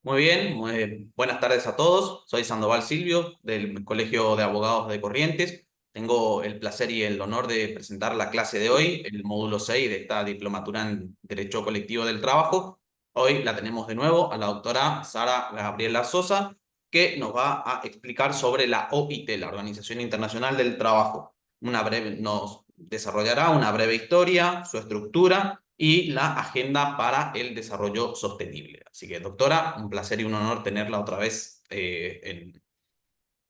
Muy bien, buenas tardes a todos. Soy Sandoval Silvio del Colegio de Abogados de Corrientes. Tengo el placer y el honor de presentar la clase de hoy, el módulo 6 de esta diplomatura en Derecho Colectivo del Trabajo. Hoy la tenemos de nuevo a la doctora Sara Gabriela Sosa, que nos va a explicar sobre la OIT, la Organización Internacional del Trabajo. Nos desarrollará una breve historia, su estructura y la agenda para el desarrollo sostenible. Así que, doctora, un placer y un honor tenerla otra vez en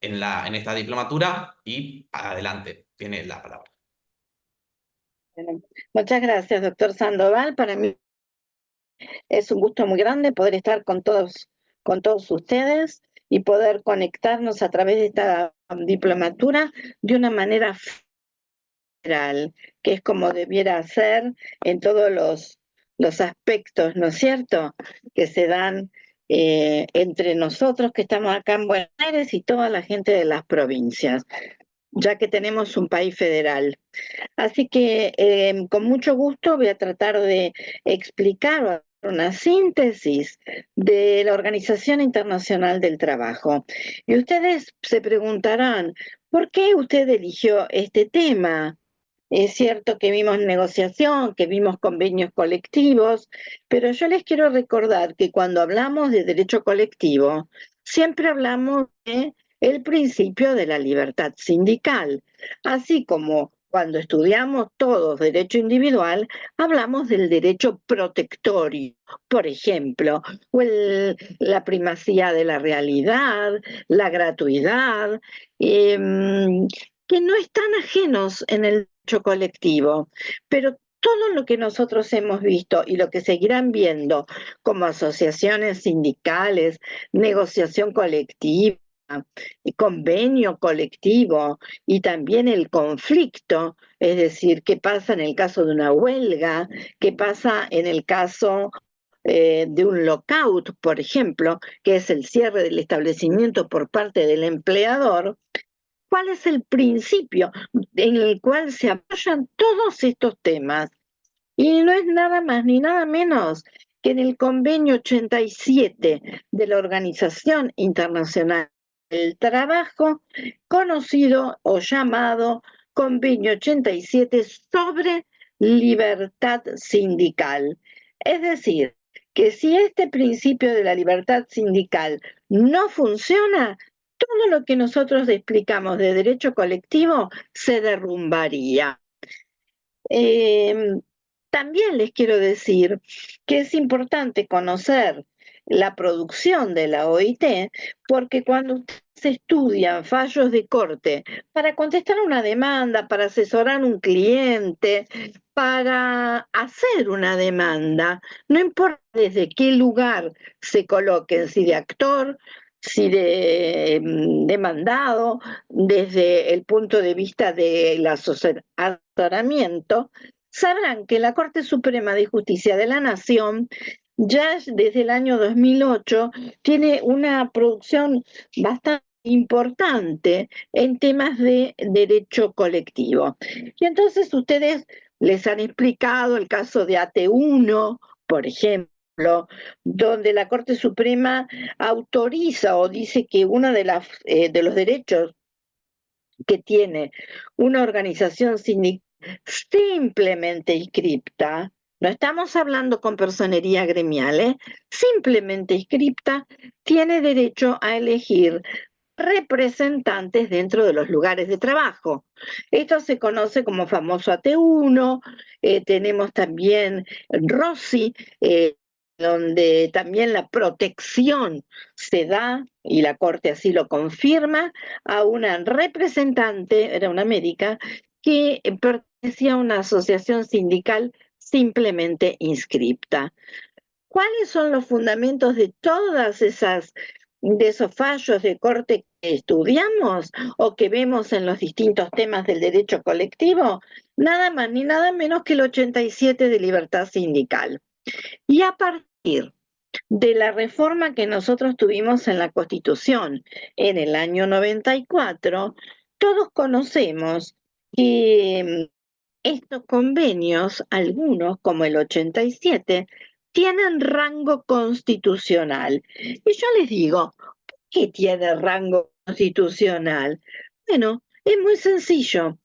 esta diplomatura y adelante, tiene la palabra. Bueno, muchas gracias, doctor Sandoval. Para mí es un gusto muy grande poder estar con todos ustedes y poder conectarnos a través de esta diplomatura de una manera federal, que es como debiera ser en todos los aspectos, ¿no es cierto?, que se dan entre nosotros que estamos acá en Buenos Aires y toda la gente de las provincias, ya que tenemos un país federal. Así que con mucho gusto voy a tratar de explicar o hacer una síntesis de la Organización Internacional del Trabajo. Y ustedes se preguntarán, ¿por qué usted eligió este tema? Es cierto que vimos negociación, que vimos convenios colectivos, pero yo les quiero recordar que cuando hablamos de derecho colectivo, siempre hablamos de el principio de la libertad sindical, así como cuando estudiamos todos derecho individual, hablamos del derecho protectorio, por ejemplo, la primacía de la realidad, la gratuidad, que no están ajenos en el derecho colectivo, pero todo lo que nosotros hemos visto y lo que seguirán viendo como asociaciones sindicales, negociación colectiva, y convenio colectivo y también el conflicto, es decir, qué pasa en el caso de una huelga, qué pasa en el caso de un lockout, por ejemplo, que es el cierre del establecimiento por parte del empleador. ¿Cuál es el principio en el cual se apoyan todos estos temas? Y no es nada más ni nada menos que en el convenio 87 de la Organización Internacional del Trabajo, conocido o llamado Convenio 87 sobre libertad sindical. Es decir, que si este principio de la libertad sindical no funciona, todo lo que nosotros explicamos de derecho colectivo se derrumbaría. Eh, También les quiero decir que es importante conocer la producción de la OIT, porque cuando ustedes estudian fallos de corte para contestar una demanda, para asesorar a un cliente, para hacer una demanda, no importa desde qué lugar se coloquen, si de actor, si de demandado, desde el punto de vista del asesoramiento, sabrán que la Corte Suprema de Justicia de la Nación ya desde el año 2008 tiene una producción bastante importante en temas de derecho colectivo. Y entonces ustedes les han explicado el caso de AT1, por ejemplo, donde la Corte Suprema autoriza o dice que uno de los derechos que tiene una organización sindical simplemente inscripta, no estamos hablando con personería gremial, simplemente inscripta, tiene derecho a elegir representantes dentro de los lugares de trabajo. Esto se conoce como famoso AT1, tenemos también ROSI, donde también la protección se da, y la Corte así lo confirma, a una representante, era una médica, que pertenecía a una asociación sindical simplemente inscripta. ¿Cuáles son los fundamentos de de esos fallos de corte que estudiamos o que vemos en los distintos temas del derecho colectivo? Nada más ni nada menos que el 87 de libertad sindical. Y a partir de la reforma que nosotros tuvimos en la Constitución en el año 94, todos conocemos que estos convenios, algunos como el 87, tienen rango constitucional. Y yo les digo, ¿por qué tiene rango constitucional? Bueno, es muy sencillo,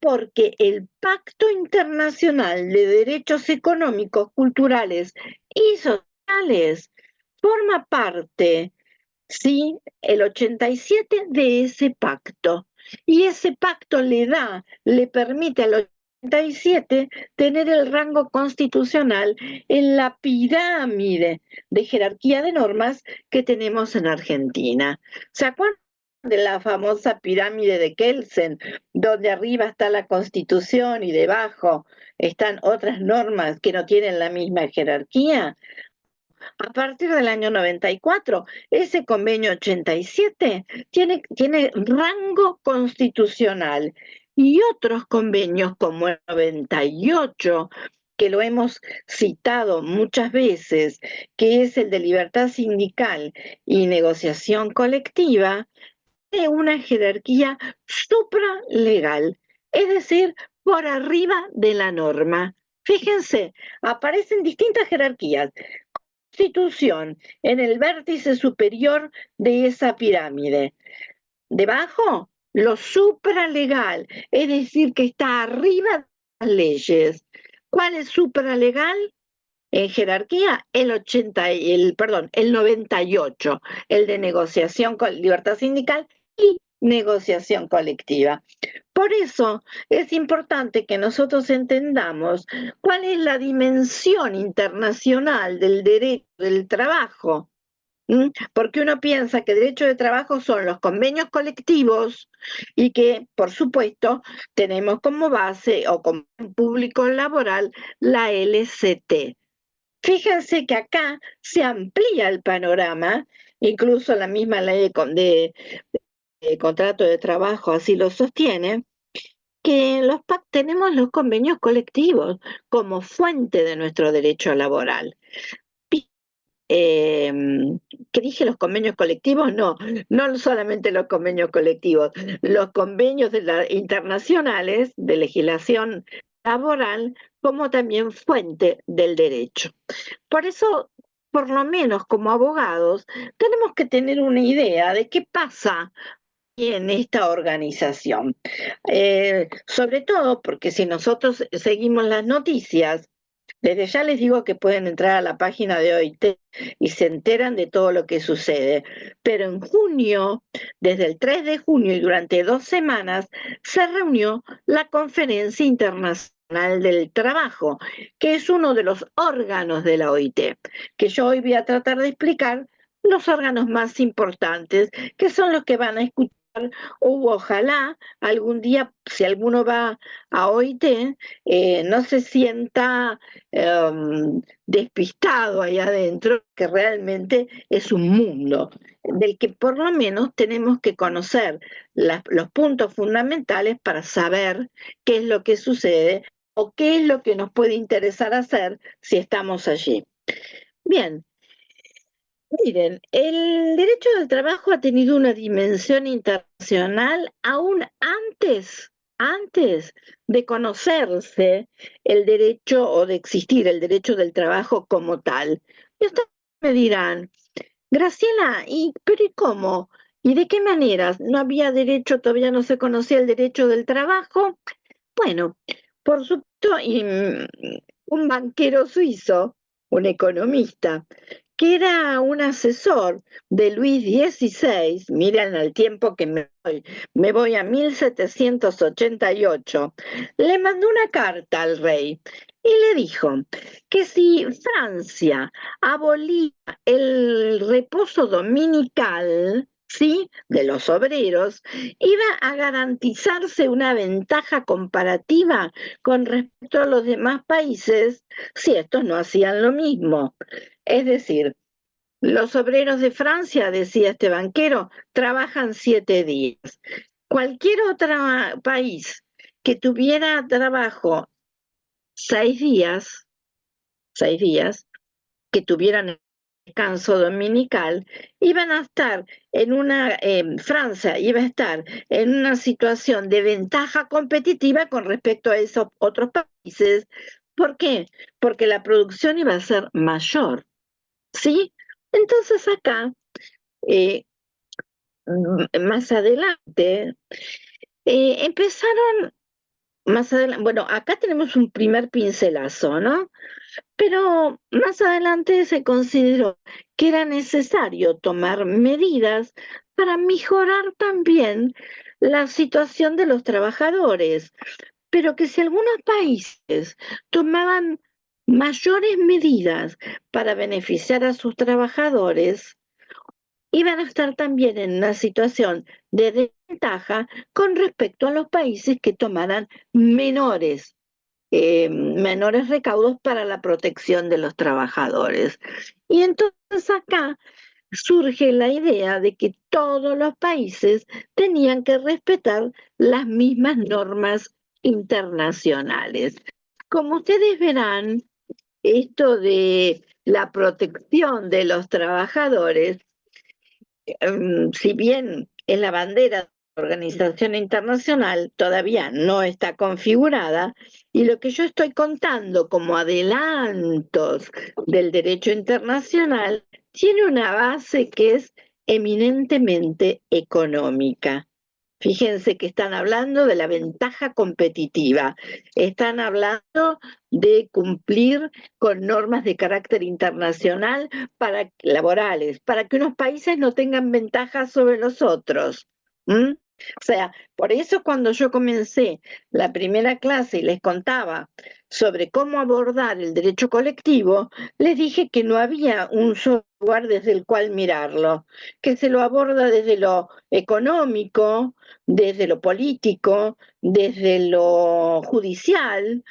porque el Pacto Internacional de Derechos Económicos, Culturales y Sociales forma parte, sí, el 87 de ese pacto. Y ese pacto le permite al 87 tener el rango constitucional en la pirámide de jerarquía de normas que tenemos en Argentina. ¿Se acuerdan de la famosa pirámide de Kelsen, donde arriba está la Constitución y debajo están otras normas que no tienen la misma jerarquía? A partir del año 94, ese convenio 87 tiene rango constitucional y otros convenios como el 98, que lo hemos citado muchas veces, que es el de libertad sindical y negociación colectiva, de una jerarquía supralegal, es decir, por arriba de la norma. Fíjense, aparecen distintas jerarquías. Constitución en el vértice superior de esa pirámide. Debajo, lo supralegal, es decir, que está arriba de las leyes. ¿Cuál es supralegal? En jerarquía, el 98, el de negociación con libertad sindical y negociación colectiva. Por eso es importante que nosotros entendamos cuál es la dimensión internacional del derecho del trabajo. Porque uno piensa que derecho de trabajo son los convenios colectivos y que, por supuesto, tenemos como base o como público laboral la LCT. Fíjense que acá se amplía el panorama, incluso la misma ley de contrato de trabajo así lo sostiene, que tenemos los convenios colectivos como fuente de nuestro derecho laboral. ¿Qué dije? ¿Los convenios colectivos? No, no solamente los convenios colectivos, los convenios internacionales de legislación laboral como también fuente del derecho. Por eso, por lo menos como abogados, tenemos que tener una idea de qué pasa en esta organización. Sobre todo porque si nosotros seguimos las noticias, desde ya les digo que pueden entrar a la página de OIT y se enteran de todo lo que sucede. Pero en junio, desde el 3 de junio y durante 2 semanas, se reunió la Conferencia Internacional del Trabajo, que es uno de los órganos de la OIT, que yo hoy voy a tratar de explicar los órganos más importantes, que son los que van a escuchar o ojalá algún día, si alguno va a OIT, no se sienta despistado ahí adentro, que realmente es un mundo del que por lo menos tenemos que conocer los puntos fundamentales para saber qué es lo que sucede o qué es lo que nos puede interesar hacer si estamos allí. Bien, miren, el derecho del trabajo ha tenido una dimensión internacional aún antes de conocerse el derecho o de existir el derecho del trabajo como tal. Y ustedes me dirán, Graciela, pero ¿y cómo? ¿Y de qué maneras? ¿No había derecho, todavía no se conocía el derecho del trabajo? Bueno, por supuesto, un banquero suizo, un economista, que era un asesor de Luis XVI, miren al tiempo que me voy a 1788, le mandó una carta al rey y le dijo que si Francia abolía el reposo dominical, ¿sí?, de los obreros, iba a garantizarse una ventaja comparativa con respecto a los demás países si estos no hacían lo mismo. Es decir, los obreros de Francia, decía este banquero, trabajan 7 días. Cualquier otro país que tuviera trabajo 6 días, 6 días, que tuvieran descanso dominical, iban a estar Francia iba a estar en una situación de ventaja competitiva con respecto a esos otros países, ¿Por qué? Porque la producción iba a ser mayor, ¿sí? Entonces acá, eh, más adelante, empezaron, más adelante, bueno, acá tenemos un primer pincelazo, ¿no? Pero más adelante se consideró que era necesario tomar medidas para mejorar también la situación de los trabajadores, pero que si algunos países tomaban mayores medidas para beneficiar a sus trabajadores, iban a estar también en una situación de desventaja con respecto a los países que tomaran menores recaudos para la protección de los trabajadores. Y entonces acá surge la idea de que todos los países tenían que respetar las mismas normas internacionales. Como ustedes verán, esto de la protección de los trabajadores, si bien en la bandera de la organización internacional todavía no está configurada, y lo que yo estoy contando como adelantos del derecho internacional tiene una base que es eminentemente económica. Fíjense que están hablando de la ventaja competitiva, están hablando de cumplir con normas de carácter internacional laborales, para que unos países no tengan ventajas sobre los otros. ¿Mm? O sea, por eso cuando yo comencé la primera clase y les contaba sobre cómo abordar el derecho colectivo, les dije que no había un solo lugar desde el cual mirarlo, que se lo aborda desde lo económico, desde lo político, desde lo judicial,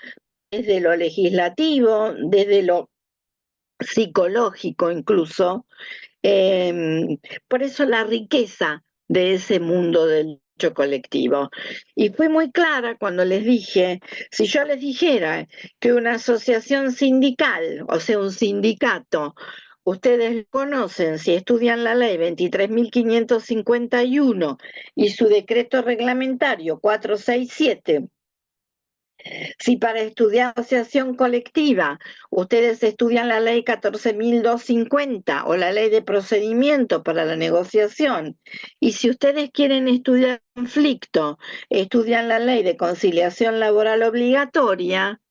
desde lo legislativo, desde lo psicológico incluso. Por eso la riqueza de ese mundo del derecho colectivo. Y fui muy clara cuando les dije, si yo les dijera que una asociación sindical, o sea, un sindicato, ustedes conocen si estudian la ley 23.551 y su decreto reglamentario 467, si para estudiar asociación colectiva ustedes estudian la ley 14.250 o la ley de procedimiento para la negociación, y si ustedes quieren estudiar conflicto, estudian la ley de conciliación laboral obligatoria,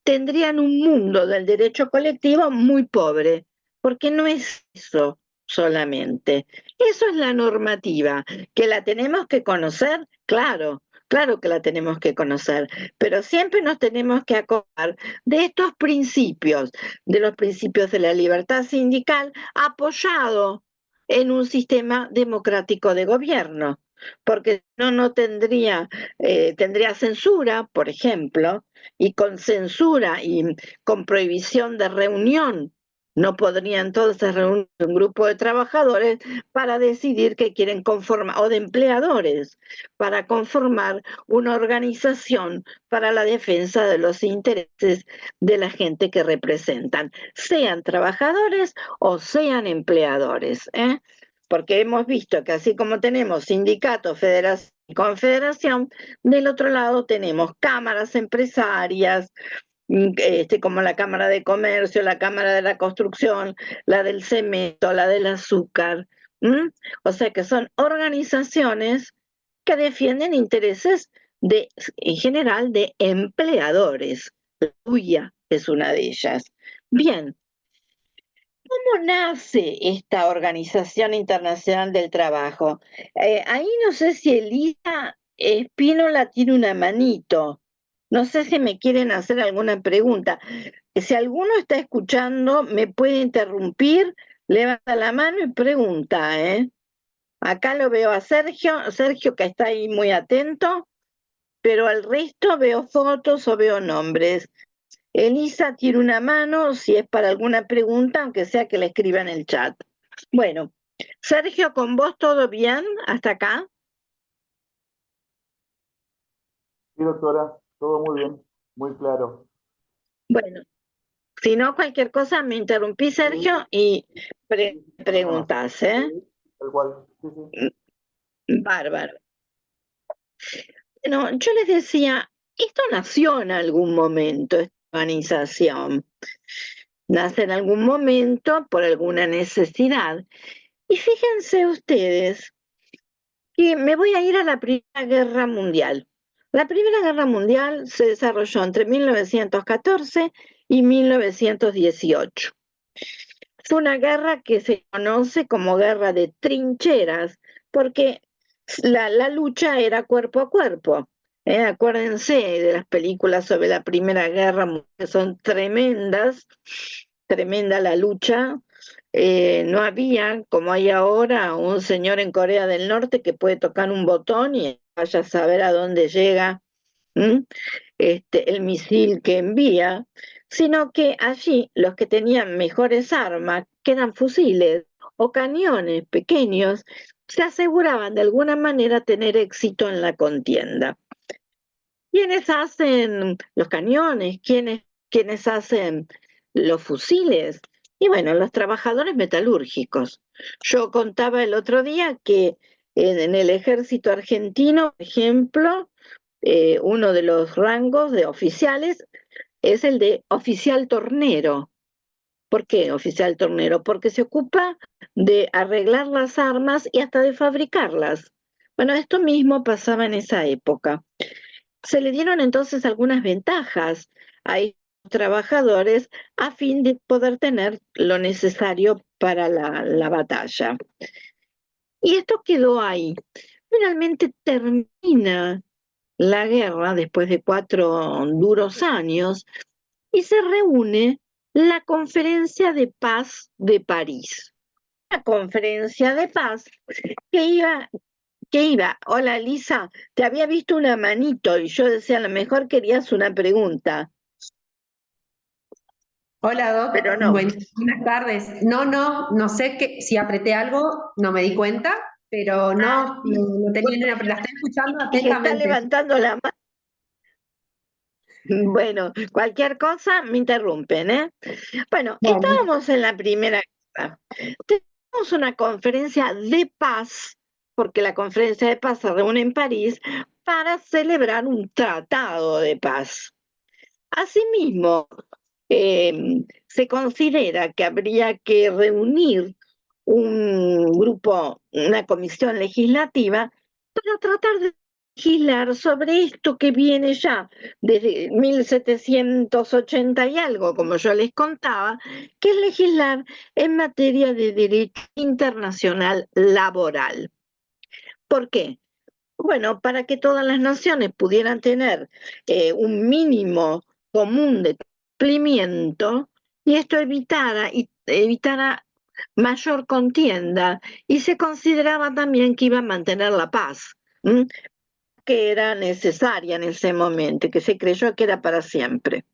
tendrían un mundo del derecho colectivo muy pobre, porque no es eso solamente. Eso es la normativa, que la tenemos que conocer, claro, claro que la tenemos que conocer, pero siempre nos tenemos que acordar de estos principios, de los principios de la libertad sindical apoyado en un sistema democrático de gobierno, porque no tendría, tendría censura, por ejemplo, y con censura y con prohibición de reunión. No podría entonces reunir un grupo de trabajadores para decidir que quieren conformar, o de empleadores, para conformar una organización para la defensa de los intereses de la gente que representan, sean trabajadores o sean empleadores. Porque hemos visto que así como tenemos sindicatos, federación y confederación, del otro lado tenemos cámaras empresarias, como la Cámara de Comercio, la Cámara de la Construcción, la del cemento, la del azúcar. O sea que son organizaciones que defienden intereses en general, de empleadores. La UIA es una de ellas. Bien, ¿cómo nace esta Organización Internacional del Trabajo? Ahí no sé si Elisa Espínola tiene una manito. No sé si me quieren hacer alguna pregunta. Si alguno está escuchando, me puede interrumpir, levanta la mano y pregunta, ¿eh? Acá lo veo a Sergio, Sergio que está ahí muy atento, pero al resto veo fotos o veo nombres. Elisa tiene una mano, si es para alguna pregunta, aunque sea que la escriba en el chat. Bueno, Sergio, ¿con vos todo bien hasta acá? Sí, doctora, todo muy bien, muy claro. Bueno, si no, cualquier cosa me interrumpí, Sí, Sergio, y sí, sin problema. preguntás, ¿eh? Tal cual. Sí, sí. Bárbaro. Bueno, yo les decía, esto nació en algún momento, organización. Nace en algún momento por alguna necesidad. Y fíjense ustedes que me voy a ir a la Primera Guerra Mundial. La Primera Guerra Mundial se desarrolló entre 1914 y 1918. Fue una guerra que se conoce como guerra de trincheras, porque la lucha era cuerpo a cuerpo. Acuérdense de las películas sobre la Primera Guerra Mundial, que son tremendas, tremenda la lucha. No había, como hay ahora, un señor en Corea del Norte que puede tocar un botón y vaya a saber a dónde llega el misil que envía, sino que allí los que tenían mejores armas, que eran fusiles o cañones pequeños, se aseguraban de alguna manera tener éxito en la contienda. ¿Quiénes hacen los cañones? ¿Quiénes hacen los fusiles? Y bueno, los trabajadores metalúrgicos. Yo contaba el otro día que en el ejército argentino, por ejemplo, uno de los rangos de oficiales es el de oficial tornero. ¿Por qué oficial tornero? Porque se ocupa de arreglar las armas y hasta de fabricarlas. Bueno, esto mismo pasaba en esa época. Se le dieron entonces algunas ventajas a estos trabajadores a fin de poder tener lo necesario para la batalla. Y esto quedó ahí. Finalmente termina la guerra después de 4 duros años y se reúne la Conferencia de Paz de París. La Conferencia de Paz que iba, hola Lisa, te había visto una manito y yo decía, a lo mejor querías una pregunta, Hola, pero Doc. no. Buenas tardes. No sé si apreté algo, no me di cuenta, pero no tenía ni una, la estoy escuchando Y está atentamente. levantando la mano. Bueno, cualquier cosa me interrumpen, ¿eh? Bueno, Bueno, estábamos en la Primera Guerra. Tenemos una conferencia de paz, porque la conferencia de paz se reúne en París para celebrar un tratado de paz. Asimismo, se considera que habría que reunir un grupo, una comisión legislativa, para tratar de legislar sobre esto que viene ya desde 1780 y algo, como yo les contaba, que es legislar en materia de derecho internacional laboral. ¿Por qué? Bueno, para que todas las naciones pudieran tener un mínimo común de cumplimiento y esto evitara mayor contienda y se consideraba también que iba a mantener la paz, que era necesaria en ese momento, que se creyó que era para siempre.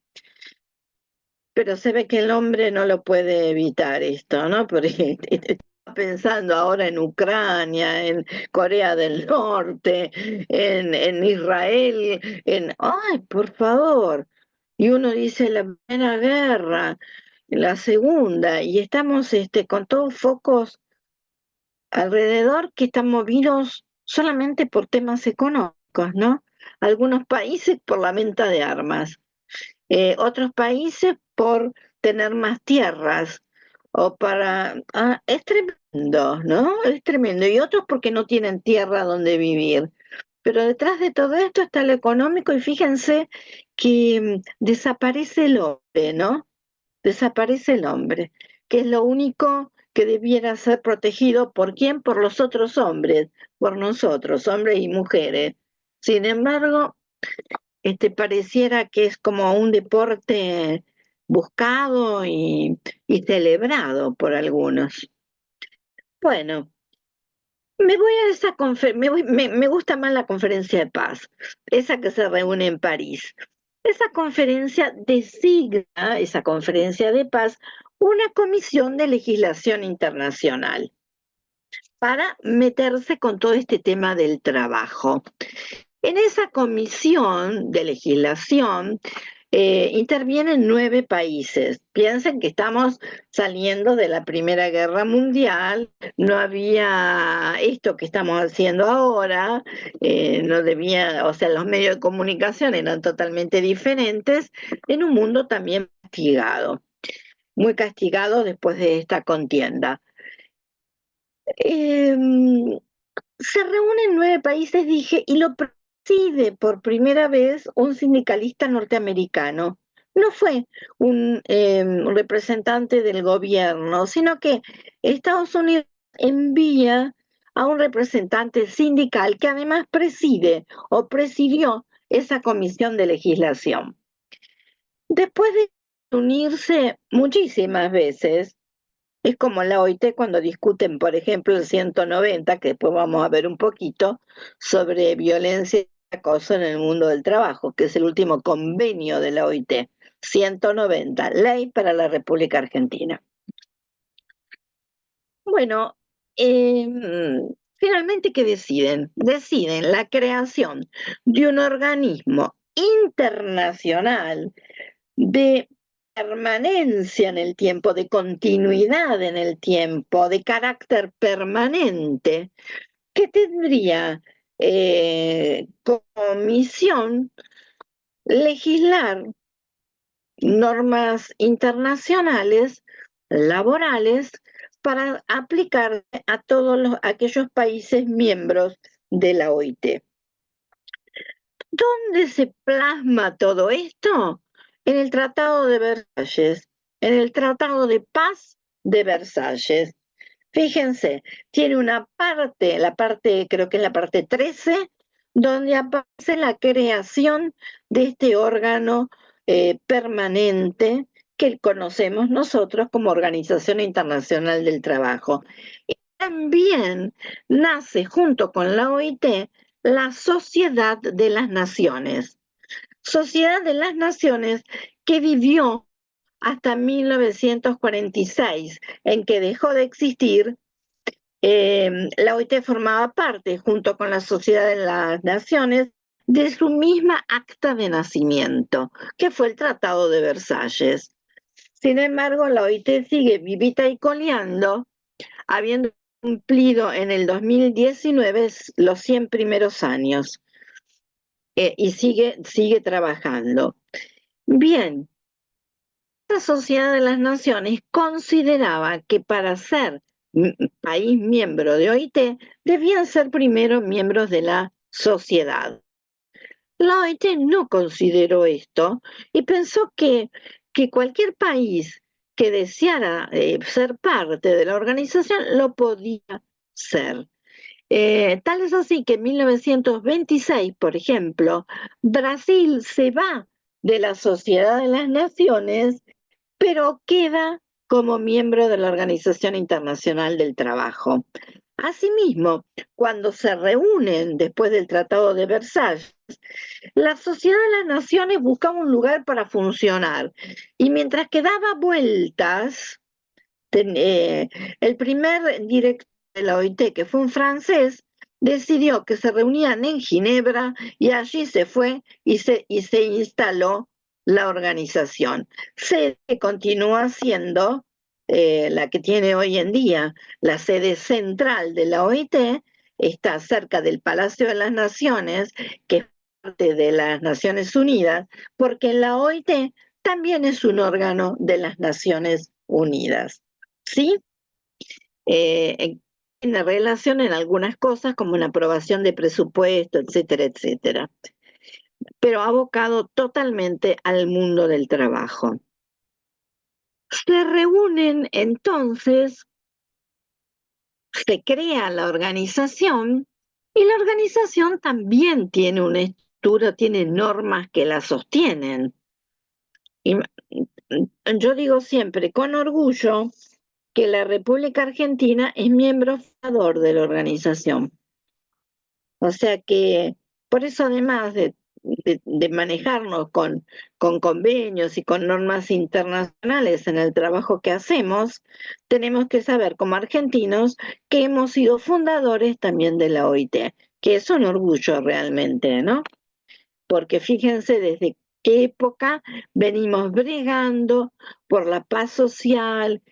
Pero se ve que el hombre no lo puede evitar esto, ¿no? Porque pensando ahora en Ucrania, en Corea del Norte, en Israel, ¡ay, por favor! Y uno dice la Primera Guerra, la Segunda, y estamos con todos focos alrededor que están movidos solamente por temas económicos, ¿no? Algunos países por la venta de armas, otros países por tener más tierras, o para... es tremendo, ¿no? Es tremendo. Y otros porque no tienen tierra donde vivir. Pero detrás de todo esto está lo económico y fíjense que desaparece el hombre, ¿no? Desaparece el hombre, que es lo único que debiera ser protegido. ¿Por quién? Por los otros hombres, por nosotros, hombres y mujeres. Sin embargo, pareciera que es como un deporte buscado y celebrado por algunos. Bueno, me voy a esa me gusta más la conferencia de paz, esa que se reúne en París. Esa conferencia designa, esa conferencia de paz, una comisión de legislación internacional para meterse con todo este tema del trabajo. En esa comisión de legislación intervienen 9 países. Piensen que estamos saliendo de la Primera Guerra Mundial, no había esto que estamos haciendo ahora, no debía, o sea, los medios de comunicación eran totalmente diferentes, en un mundo también castigado, muy castigado después de esta contienda. Se reúnen 9 países, dije, y lo preside por primera vez un sindicalista norteamericano. No fue un representante del gobierno, sino que Estados Unidos envía a un representante sindical que además preside o presidió esa comisión de legislación. Después de unirse muchísimas veces, es como la OIT cuando discuten, por ejemplo, el 190, que después vamos a ver un poquito, sobre violencia y acoso en el mundo del trabajo, que es el último convenio de la OIT. 190, Ley para la República Argentina. Bueno, finalmente, ¿qué deciden? Deciden la creación de un organismo internacional de permanencia en el tiempo, de continuidad en el tiempo, de carácter permanente, que tendría como misión legislar normas internacionales laborales para aplicar a todos aquellos países miembros de la OIT. ¿Dónde se plasma todo esto? En el Tratado de Versalles, en el Tratado de Paz de Versalles. Fíjense, tiene una parte, creo que es la parte 13, donde aparece la creación de este órgano permanente que conocemos nosotros como Organización Internacional del Trabajo. Y también nace junto con la OIT la Sociedad de las Naciones. Sociedad de las Naciones que vivió hasta 1946, en que dejó de existir. La OIT formaba parte, junto con la Sociedad de las Naciones, de su misma acta de nacimiento, que fue el Tratado de Versalles. Sin embargo, la OIT sigue vivita y coleando, habiendo cumplido en el 2019 los 100 primeros años, y sigue trabajando. Bien, la Sociedad de las Naciones consideraba que para ser país miembro de OIT debían ser primero miembros de la sociedad. La OIT no consideró esto y pensó que cualquier país que deseara ser parte de la organización lo podía ser. Tal es así que en 1926, por ejemplo, Brasil se va de la Sociedad de las Naciones, pero queda como miembro de la Organización Internacional del Trabajo. Asimismo, cuando se reúnen después del Tratado de Versalles, la Sociedad de las Naciones buscaba un lugar para funcionar, y mientras que daba vueltas, el primer director de la OIT, que fue un francés, decidió que se reunían en Ginebra, y allí se fue y se instaló la organización. Sede que continúa siendo la que tiene hoy en día. La sede central de la OIT está cerca del Palacio de las Naciones, que es parte de las Naciones Unidas, porque la OIT también es un órgano de las Naciones Unidas. ¿Sí? Tiene relación en algunas cosas, como una aprobación de presupuesto, etcétera, etcétera, pero abocado totalmente al mundo del trabajo. Se reúnen entonces, se crea la organización, y la organización también tiene una estructura, tiene normas que la sostienen. Y yo digo siempre con orgullo que la República Argentina es miembro fundador de la organización. O sea que, por eso, además de manejarnos con convenios y con normas internacionales en el trabajo que hacemos, tenemos que saber como argentinos que hemos sido fundadores también de la OIT, que es un orgullo realmente, ¿no? Porque fíjense, desde qué época venimos bregando por la paz social,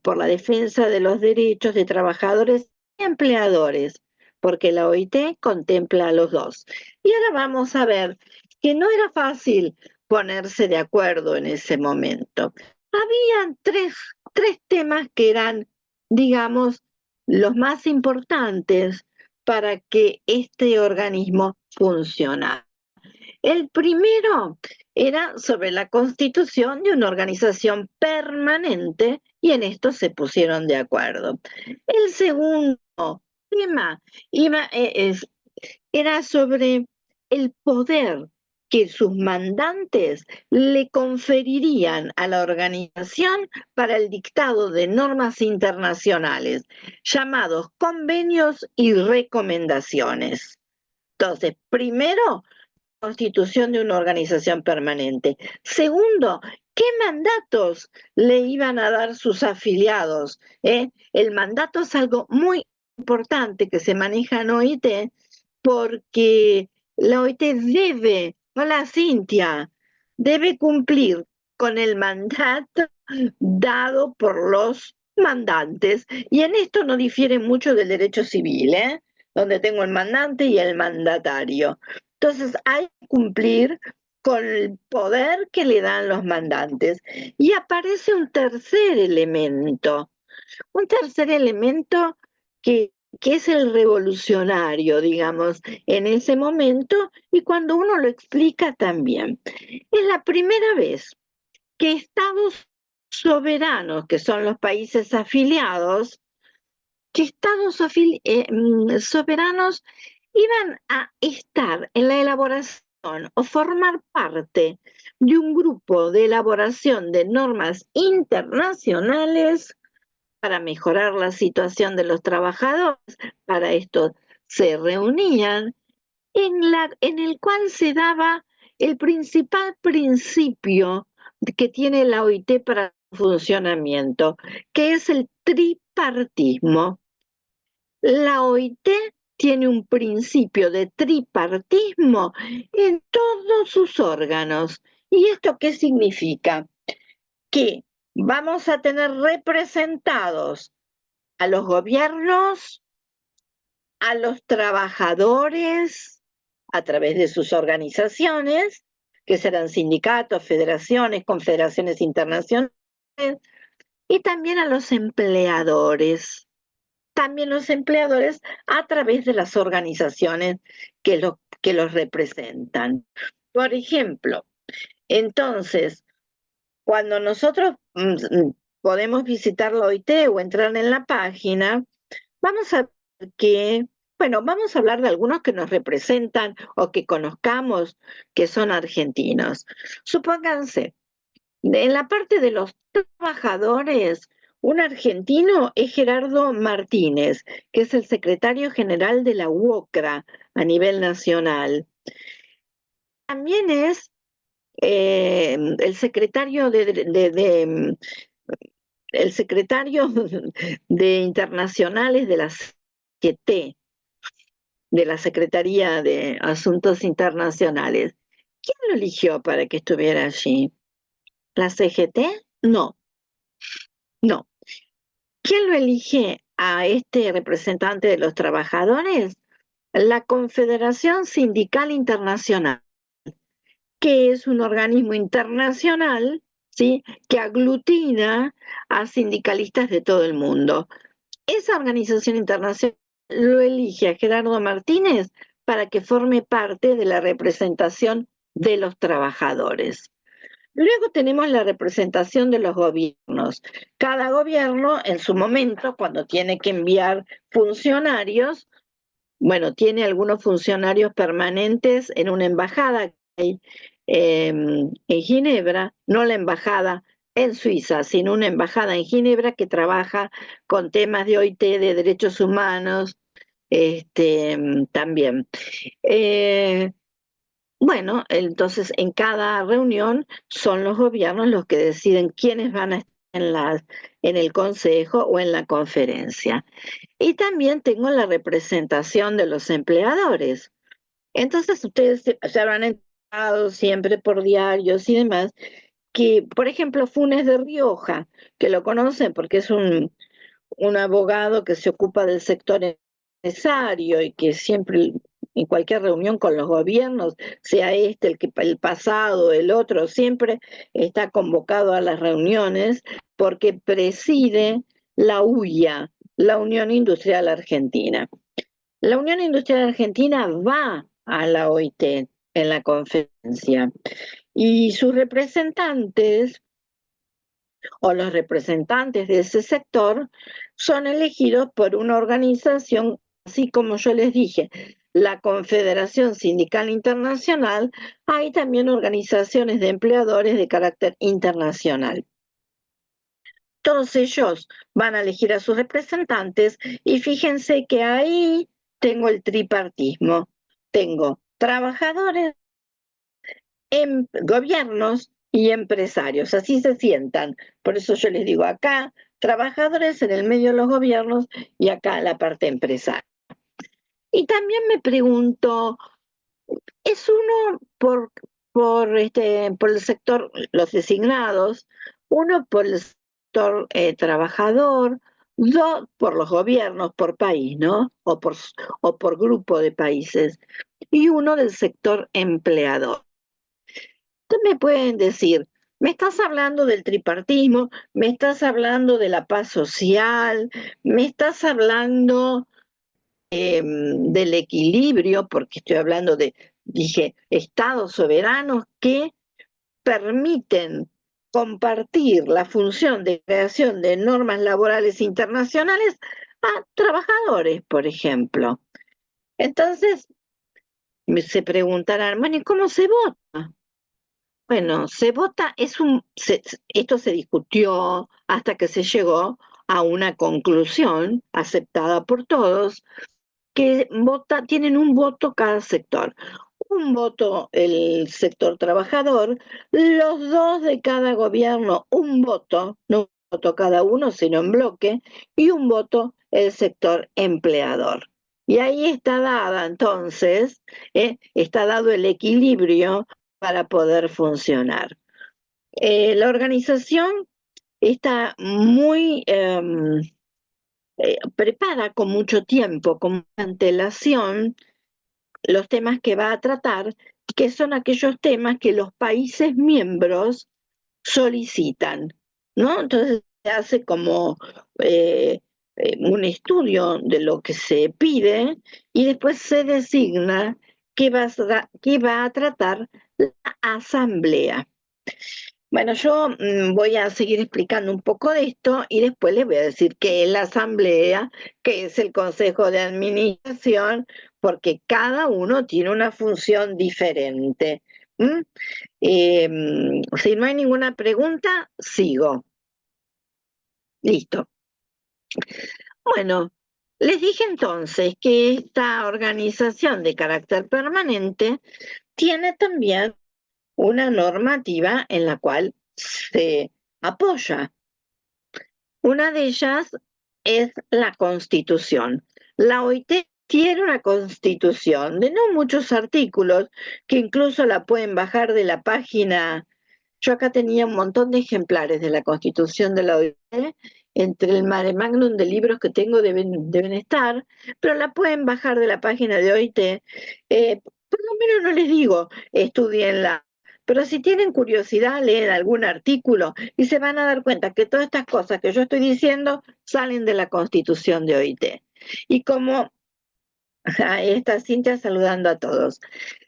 por la defensa de los derechos de trabajadores y empleadores, porque la OIT contempla a los dos. Y ahora vamos a ver que no era fácil ponerse de acuerdo en ese momento. Habían tres temas que eran, digamos, los más importantes para que este organismo funcionara. El primero era sobre la constitución de una organización permanente y en esto se pusieron de acuerdo. El segundo tema era sobre el poder que sus mandantes le conferirían a la organización para el dictado de normas internacionales, llamados convenios y recomendaciones. Entonces, primero, constitución de una organización permanente. Segundo, ¿qué mandatos le iban a dar sus afiliados? El mandato es algo muy importante que se maneja en OIT, porque la OIT debe, hola Cintia, debe cumplir con el mandato dado por los mandantes, y en esto no difiere mucho del derecho civil, donde tengo el mandante y el mandatario. Entonces hay que cumplir con el poder que le dan los mandantes. Y aparece un tercer elemento que es el revolucionario, digamos, en ese momento, y cuando uno lo explica también. Es la primera vez que estados soberanos, que son los países afiliados, que estados soberanos iban a estar en la elaboración o formar parte de un grupo de elaboración de normas internacionales para mejorar la situación de los trabajadores. Para esto se reunían, en el cual se daba el principal principio que tiene la OIT para su funcionamiento, que es el tripartismo. La OIT tiene un principio de tripartismo en todos sus órganos. ¿Y esto qué significa? Que vamos a tener representados a los gobiernos, a los trabajadores, a través de sus organizaciones, que serán sindicatos, federaciones, confederaciones internacionales, y también a los empleadores. También los empleadores a través de las organizaciones que los representan. Por ejemplo, entonces, cuando nosotros podemos visitar la OIT o entrar en la página, vamos a ver que, bueno, vamos a hablar de algunos que nos representan o que conozcamos que son argentinos. Supónganse, en la parte de los trabajadores, un argentino es Gerardo Martínez, que es el secretario general de la UOCRA a nivel nacional. También es el secretario el secretario de internacionales de la CGT, de la Secretaría de Asuntos Internacionales. ¿Quién lo eligió para que estuviera allí? ¿La CGT? No. ¿Quién lo elige a este representante de los trabajadores? La Confederación Sindical Internacional, que es un organismo internacional, ¿sí?, que aglutina a sindicalistas de todo el mundo. Esa organización internacional lo elige a Gerardo Martínez para que forme parte de la representación de los trabajadores. Luego tenemos la representación de los gobiernos. Cada gobierno, en su momento, cuando tiene que enviar funcionarios, bueno, tiene algunos funcionarios permanentes en una embajada que hay en Ginebra, no la embajada en Suiza, sino una embajada en Ginebra que trabaja con temas de OIT, de derechos humanos, también. Bueno, entonces en cada reunión son los gobiernos los que deciden quiénes van a estar en el consejo o en la conferencia. Y también tengo la representación de los empleadores. Entonces ustedes se habrán enterado siempre por diarios y demás, que, por ejemplo, Funes de Rioja, que lo conocen porque es un abogado que se ocupa del sector empresario y que siempre en cualquier reunión con los gobiernos, sea este, el pasado, el otro, siempre está convocado a las reuniones porque preside la UIA, la Unión Industrial Argentina. La Unión Industrial Argentina va a la OIT en la conferencia y sus representantes o los representantes de ese sector son elegidos por una organización, así como yo les dije, la Confederación Sindical Internacional, hay también organizaciones de empleadores de carácter internacional. Todos ellos van a elegir a sus representantes y fíjense que ahí tengo el tripartismo. Tengo trabajadores, gobiernos y empresarios, así se sientan. Por eso yo les digo acá, trabajadores en el medio de los gobiernos y acá la parte empresaria. Y también me pregunto, ¿es uno por el sector, los designados, uno por el sector trabajador, dos por los gobiernos, por país, ¿no? O por grupo de países, y uno del sector empleador? Ustedes me pueden decir, me estás hablando del tripartismo, me estás hablando de la paz social, me estás hablando del equilibrio, porque estoy hablando dije, estados soberanos que permiten compartir la función de creación de normas laborales internacionales a trabajadores, por ejemplo. Entonces, se preguntarán, bueno, ¿y cómo se vota? Bueno, se vota, esto se discutió hasta que se llegó a una conclusión aceptada por todos, que tienen un voto cada sector. Un voto el sector trabajador, los dos de cada gobierno, un voto, no un voto cada uno, sino en bloque, y un voto el sector empleador. Y ahí está dada entonces, está dado el equilibrio para poder funcionar. La organización está muy prepara con mucho tiempo, con mucha antelación, los temas que va a tratar, que son aquellos temas que los países miembros solicitan, ¿no? Entonces se hace como un estudio de lo que se pide y después se designa qué va a tratar la asamblea. Bueno, yo voy a seguir explicando un poco de esto y después les voy a decir qué es la asamblea, qué es el consejo de administración, porque cada uno tiene una función diferente. Si no hay ninguna pregunta, sigo. Listo. Bueno, les dije entonces que esta organización de carácter permanente tiene también una normativa en la cual se apoya. Una de ellas es la Constitución. La OIT tiene una Constitución de no muchos artículos, que incluso la pueden bajar de la página. Yo acá tenía un montón de ejemplares de la Constitución de la OIT, entre el mare magnum de libros que tengo deben estar, pero la pueden bajar de la página de OIT. Por lo menos no les digo, estudienla, pero si tienen curiosidad, leen algún artículo y se van a dar cuenta que todas estas cosas que yo estoy diciendo salen de la Constitución de OIT. Y como ahí está Cintia saludando a todos.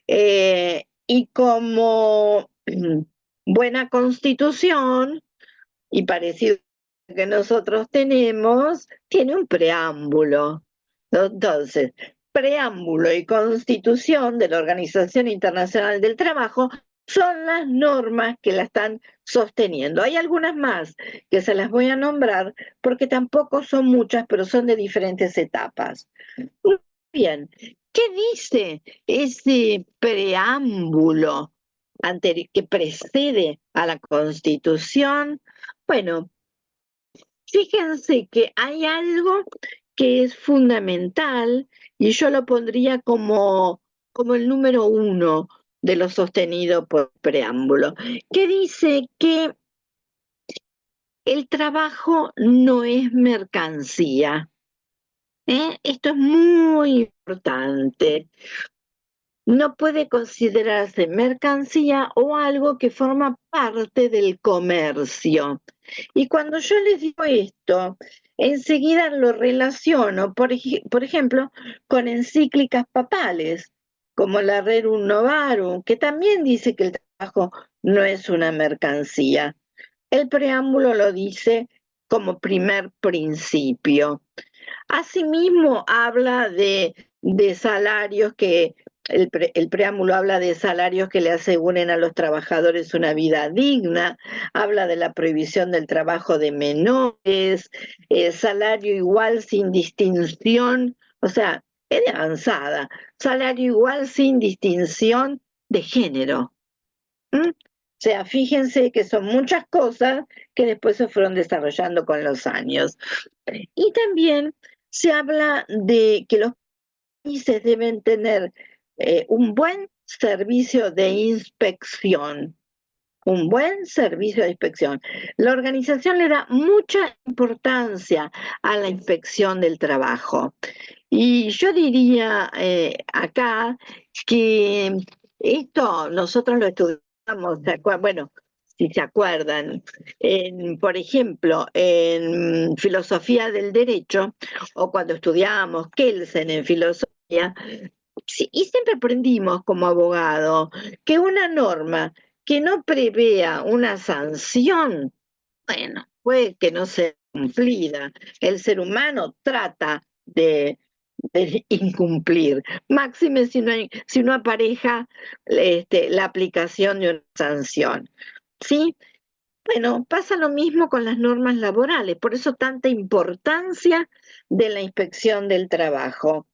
Y como buena Constitución, y parecido a que nosotros tenemos, tiene un preámbulo. Entonces, preámbulo y Constitución de la Organización Internacional del Trabajo son las normas que la están sosteniendo. Hay algunas más que se las voy a nombrar porque tampoco son muchas, pero son de diferentes etapas. Muy bien, ¿qué dice ese preámbulo que precede a la Constitución? Bueno, fíjense que hay algo que es fundamental y yo lo pondría como el número 1, de lo sostenido por el preámbulo, que dice que el trabajo no es mercancía. Esto es muy importante. No puede considerarse mercancía o algo que forma parte del comercio. Y cuando yo les digo esto, enseguida lo relaciono, por ejemplo, con encíclicas papales, como la Rerum Novarum, que también dice que el trabajo no es una mercancía. El preámbulo lo dice como primer principio. Asimismo, habla de salarios que, el preámbulo habla de salarios que le aseguren a los trabajadores una vida digna, habla de la prohibición del trabajo de menores, salario igual sin distinción, o sea, es de avanzada, salario igual sin distinción de género. O sea, fíjense que son muchas cosas que después se fueron desarrollando con los años. Y también se habla de que los países deben tener un buen servicio de inspección, un buen servicio de inspección. La organización le da mucha importancia a la inspección del trabajo. Y yo diría acá que esto nosotros lo estudiamos, bueno, si se acuerdan, por ejemplo, en filosofía del derecho, o cuando estudiábamos Kelsen en filosofía, y siempre aprendimos como abogado que una norma que no prevea una sanción, bueno, puede que no sea cumplida. El ser humano trata de incumplir, máxime si no apareja la aplicación de una sanción. ¿Sí? Bueno, pasa lo mismo con las normas laborales, por eso tanta importancia de la inspección del trabajo.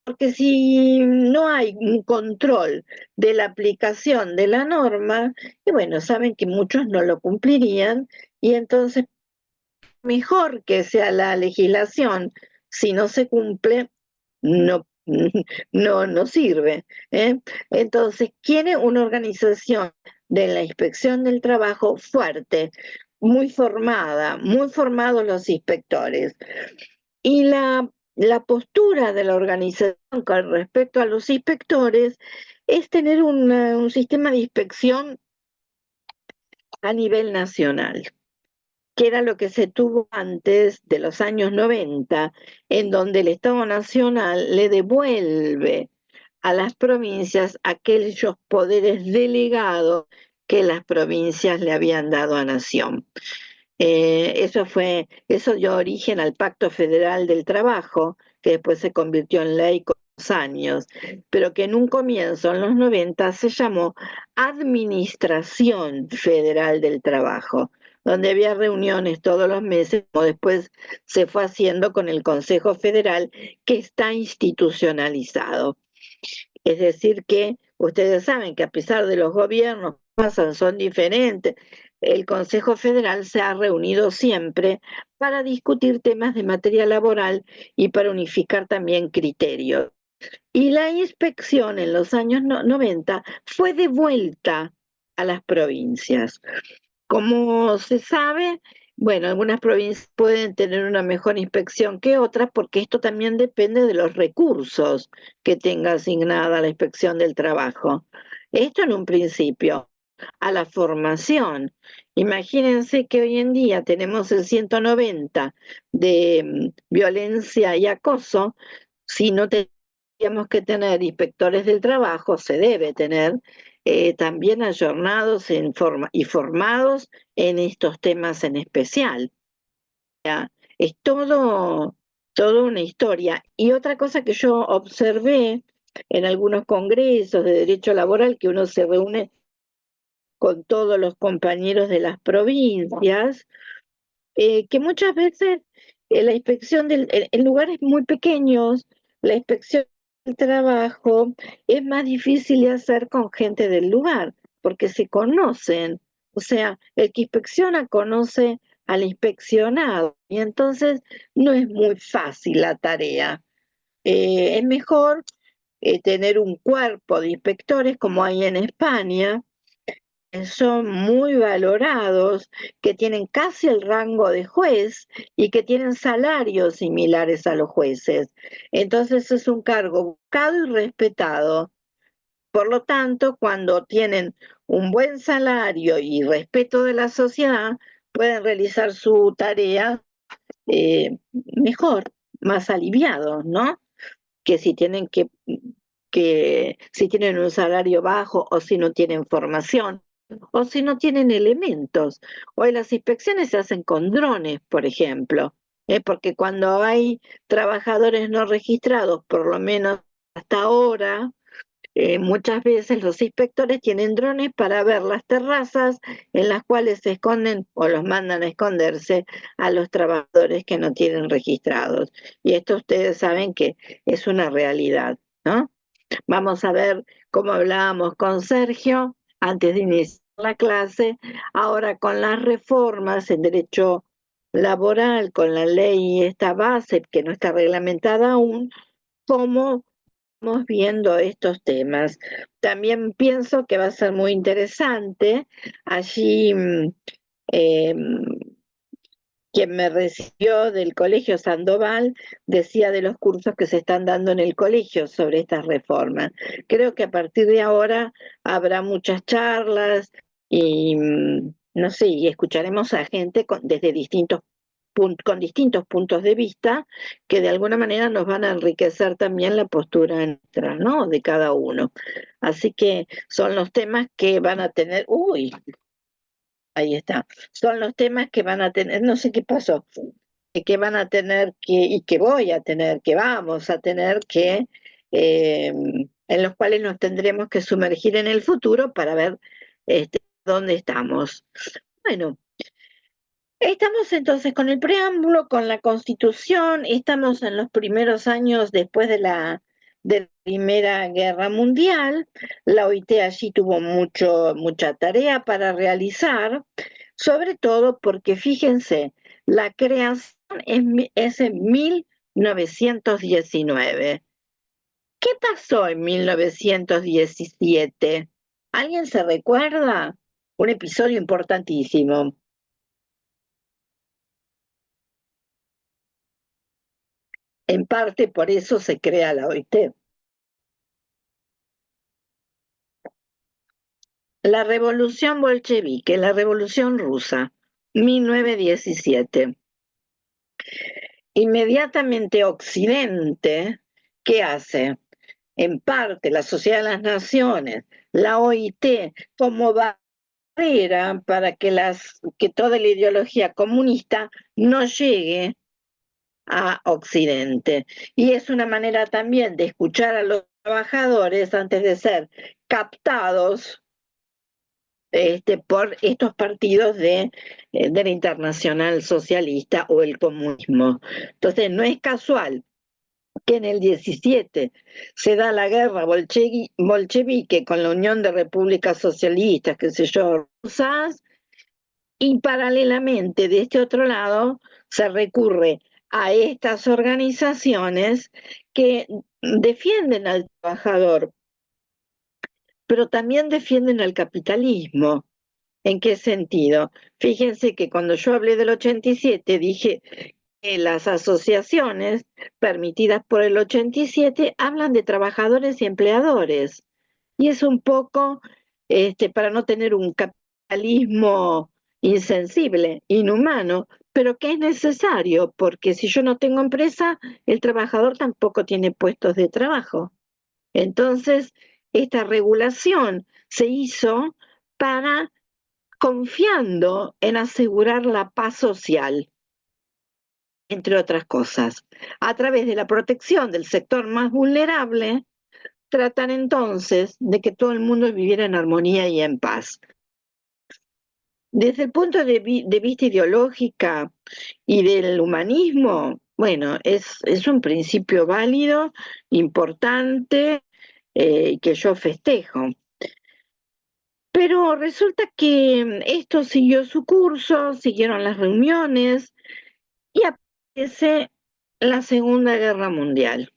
Porque si no hay un control de la aplicación de la norma, y bueno, saben que muchos no lo cumplirían, y entonces mejor que sea la legislación, si no se cumple, no, no sirve. Entonces, quiere una organización de la inspección del trabajo fuerte, muy formada, muy formados los inspectores. Y la postura de la organización con respecto a los inspectores es tener un sistema de inspección a nivel nacional, que era lo que se tuvo antes de los años 90, en donde el Estado Nacional le devuelve a las provincias aquellos poderes delegados que las provincias le habían dado a Nación. Eso dio origen al Pacto Federal del Trabajo, que después se convirtió en ley con los años, pero que en un comienzo, en los 90, se llamó Administración Federal del Trabajo, donde había reuniones todos los meses, como después se fue haciendo con el Consejo Federal, que está institucionalizado. Es decir que ustedes saben que a pesar de los gobiernos que pasan son diferentes, el Consejo Federal se ha reunido siempre para discutir temas de materia laboral y para unificar también criterios. Y la inspección en los años 90 fue devuelta a las provincias. Como se sabe, bueno, algunas provincias pueden tener una mejor inspección que otras porque esto también depende de los recursos que tenga asignada la inspección del trabajo. Esto en un principio, a la formación. Imagínense que hoy en día tenemos el 190 de violencia y acoso, si no tendríamos que tener inspectores del trabajo, se debe tener también ayornados y formados en estos temas en especial. Es todo una historia. Y otra cosa que yo observé en algunos congresos de derecho laboral, que uno se reúne con todos los compañeros de las provincias, que muchas veces la inspección en lugares muy pequeños, la inspección del trabajo es más difícil de hacer con gente del lugar, porque se conocen. O sea, el que inspecciona conoce al inspeccionado, y entonces no es muy fácil la tarea. Es mejor tener un cuerpo de inspectores como hay en España, que son muy valorados, que tienen casi el rango de juez y que tienen salarios similares a los jueces. Entonces es un cargo buscado y respetado. Por lo tanto, cuando tienen un buen salario y respeto de la sociedad, pueden realizar su tarea mejor, más aliviados, ¿no? Que si tienen que si tienen un salario bajo o si no tienen formación o si no tienen elementos. Hoy las inspecciones se hacen con drones, por ejemplo, porque cuando hay trabajadores no registrados, por lo menos hasta ahora, muchas veces los inspectores tienen drones para ver las terrazas en las cuales se esconden o los mandan a esconderse a los trabajadores que no tienen registrados. Y esto ustedes saben que es una realidad, ¿no? Vamos a ver cómo hablábamos con Sergio antes de iniciar la clase, ahora con las reformas en derecho laboral, con la ley esta base que no está reglamentada aún, cómo vamos viendo estos temas. También pienso que va a ser muy interesante. Allí quien me recibió del Colegio Sandoval decía de los cursos que se están dando en el colegio sobre estas reformas. Creo que a partir de ahora habrá muchas charlas y no sé, y escucharemos a gente desde con distintos puntos de vista que de alguna manera nos van a enriquecer también la postura nuestra, ¿no? De cada uno. Así que son los temas que van a tener, ahí está, son los temas que van a tener, no sé qué pasó, que van a tener y que voy a tener, que vamos a tener que, en los cuales nos tendremos que sumergir en el futuro para ver dónde estamos. Bueno, estamos entonces con el preámbulo, con la Constitución, estamos en los primeros años después de la Primera Guerra Mundial. La OIT allí tuvo mucha tarea para realizar, sobre todo porque fíjense, la creación es en 1919. ¿Qué pasó en 1917? ¿Alguien se recuerda? Un episodio importantísimo. En parte por eso se crea la OIT. La revolución bolchevique, la revolución rusa, 1917. Inmediatamente Occidente, ¿qué hace? En parte la Sociedad de las Naciones, la OIT, como barrera para que toda la ideología comunista no llegue a Occidente. Y es una manera también de escuchar a los trabajadores antes de ser captados por estos partidos de la Internacional Socialista o el comunismo. Entonces, no es casual que en el 17 se da la guerra bolchevique con la Unión de Repúblicas Socialistas, qué sé yo, rusas, y paralelamente de este otro lado se recurre a estas organizaciones que defienden al trabajador, pero también defienden al capitalismo. ¿En qué sentido? Fíjense que cuando yo hablé del 87 dije que las asociaciones permitidas por el 87 hablan de trabajadores y empleadores. Y es un poco para no tener un capitalismo insensible, inhumano, pero que es necesario, porque si yo no tengo empresa, el trabajador tampoco tiene puestos de trabajo. Entonces, esta regulación se hizo para confiando en asegurar la paz social, entre otras cosas. A través de la protección del sector más vulnerable, tratan entonces de que todo el mundo viviera en armonía y en paz. Desde el punto de vista ideológica y del humanismo, bueno, es un principio válido, importante, que yo festejo. Pero resulta que esto siguió su curso, siguieron las reuniones y aparece la Segunda Guerra Mundial.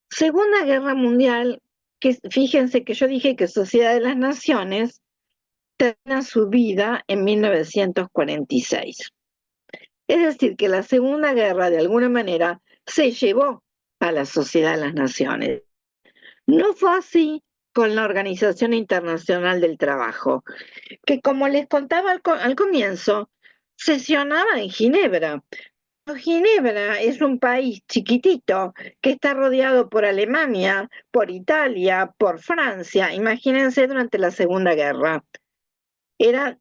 Segunda Guerra Mundial, que fíjense que yo dije que Sociedad de las Naciones termina su vida en 1946. Es decir, que la Segunda Guerra de alguna manera se llevó a la Sociedad de las Naciones. No fue así con la Organización Internacional del Trabajo, que como les contaba al comienzo, sesionaba en Ginebra. Ginebra es un país chiquitito que está rodeado por Alemania, por Italia, por Francia. Imagínense durante la Segunda Guerra. Era,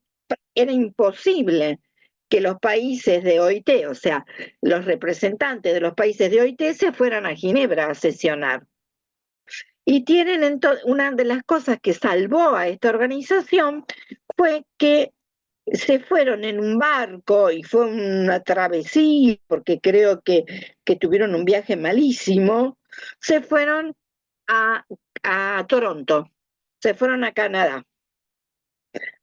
era imposible que los países de OIT, o sea, los representantes de los países de OIT se fueran a Ginebra a sesionar. Y tienen una de las cosas que salvó a esta organización fue que se fueron en un barco y fue una travesía, porque creo que tuvieron un viaje malísimo, se fueron a Toronto, se fueron a Canadá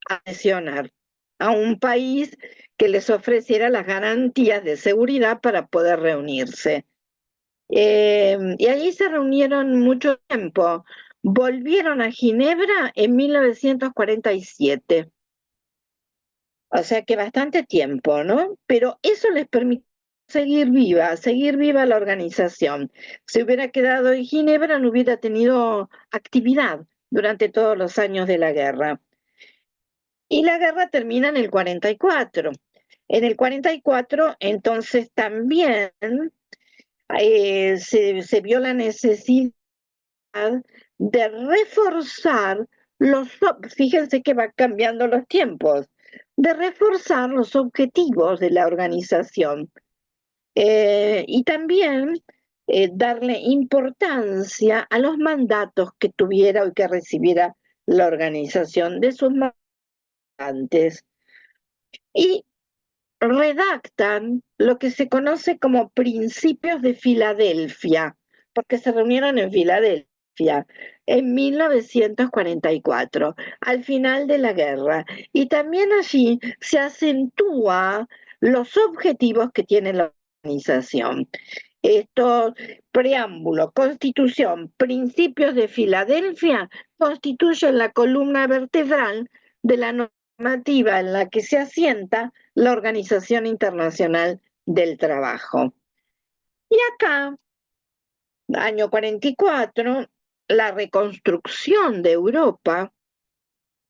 a sesionar, a un país que les ofreciera las garantías de seguridad para poder reunirse. Y allí se reunieron mucho tiempo. Volvieron a Ginebra en 1947. O sea que bastante tiempo, ¿no? Pero eso les permitió seguir viva la organización. Si hubiera quedado en Ginebra, no hubiera tenido actividad durante todos los años de la guerra. Y la guerra termina en el 44. En el 44, entonces también se vio la necesidad de reforzar fíjense que va cambiando los tiempos, de reforzar los objetivos de la organización y también darle importancia a los mandatos que tuviera o que recibiera la organización de sus mandantes. Y redactan lo que se conoce como principios de Filadelfia, porque se reunieron en Filadelfia en 1944, al final de la guerra. Y también allí se acentúa los objetivos que tiene la organización. Esto, preámbulo, constitución, principios de Filadelfia, constituyen la columna vertebral de la normativa en la que se asienta la Organización Internacional del Trabajo. Y acá, año 44, la reconstrucción de Europa,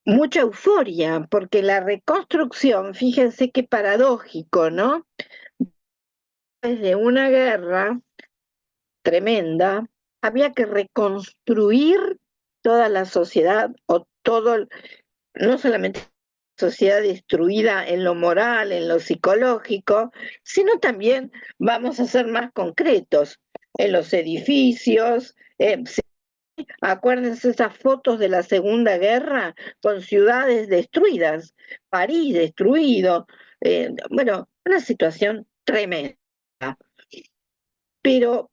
mucha euforia, porque la reconstrucción, fíjense qué paradójico, ¿no? Desde una guerra tremenda, había que reconstruir toda la sociedad o todo, no solamente sociedad destruida en lo moral, en lo psicológico, sino también, vamos a ser más concretos, en los edificios. Acuérdense esas fotos de la Segunda Guerra con ciudades destruidas, París destruido, bueno, una situación tremenda. Pero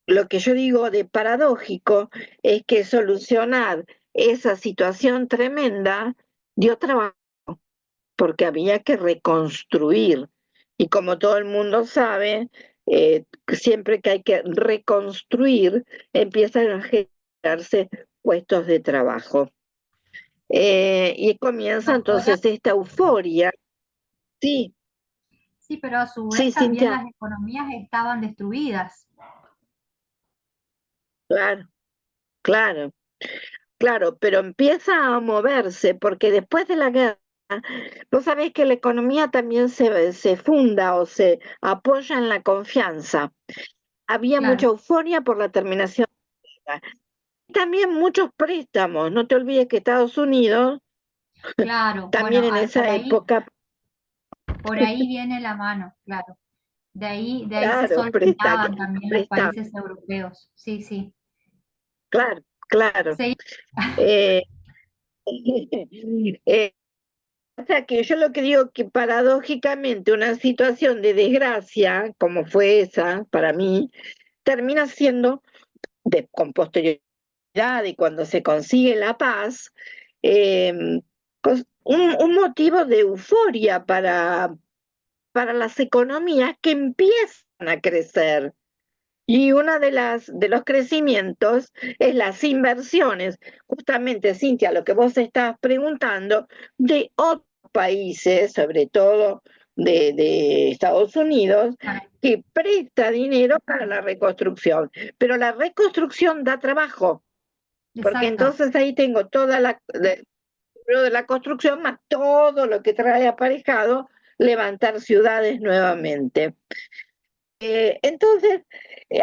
lo que yo digo de paradójico es que solucionar esa situación tremenda dio trabajo, porque había que reconstruir. Y como todo el mundo sabe, siempre que hay que reconstruir, empiezan a generarse puestos de trabajo. Y comienza Doctora, entonces esta euforia. Sí, sí, pero a su sí, vez también Cintia, las economías estaban destruidas. claro, claro, claro, pero empieza a moverse porque después de la guerra, vos sabés que la economía también se funda o se apoya en la confianza. Había mucha Claro, euforia por la terminación de la guerra. También muchos préstamos. No te olvides que Estados Unidos claro. también Bueno, en esa época, por ahí viene la mano, claro. De ahí se claro, solventaban también los presta, países europeos. Sí, sí. claro, claro. Sí, Eh, eh, o sea que yo lo que digo que paradójicamente una situación de desgracia, como fue esa para mí, termina siendo, con posterioridad y cuando se consigue la paz, eh, un motivo de euforia para las economías que empiezan a crecer. Y una de los crecimientos es las inversiones, justamente, Cintia, lo que vos estabas preguntando, de otros países, sobre todo de Estados Unidos, que presta dinero para la reconstrucción. Pero la reconstrucción da trabajo, porque Exacto. entonces ahí tengo toda de la construcción más todo lo que trae aparejado levantar ciudades nuevamente. Entonces,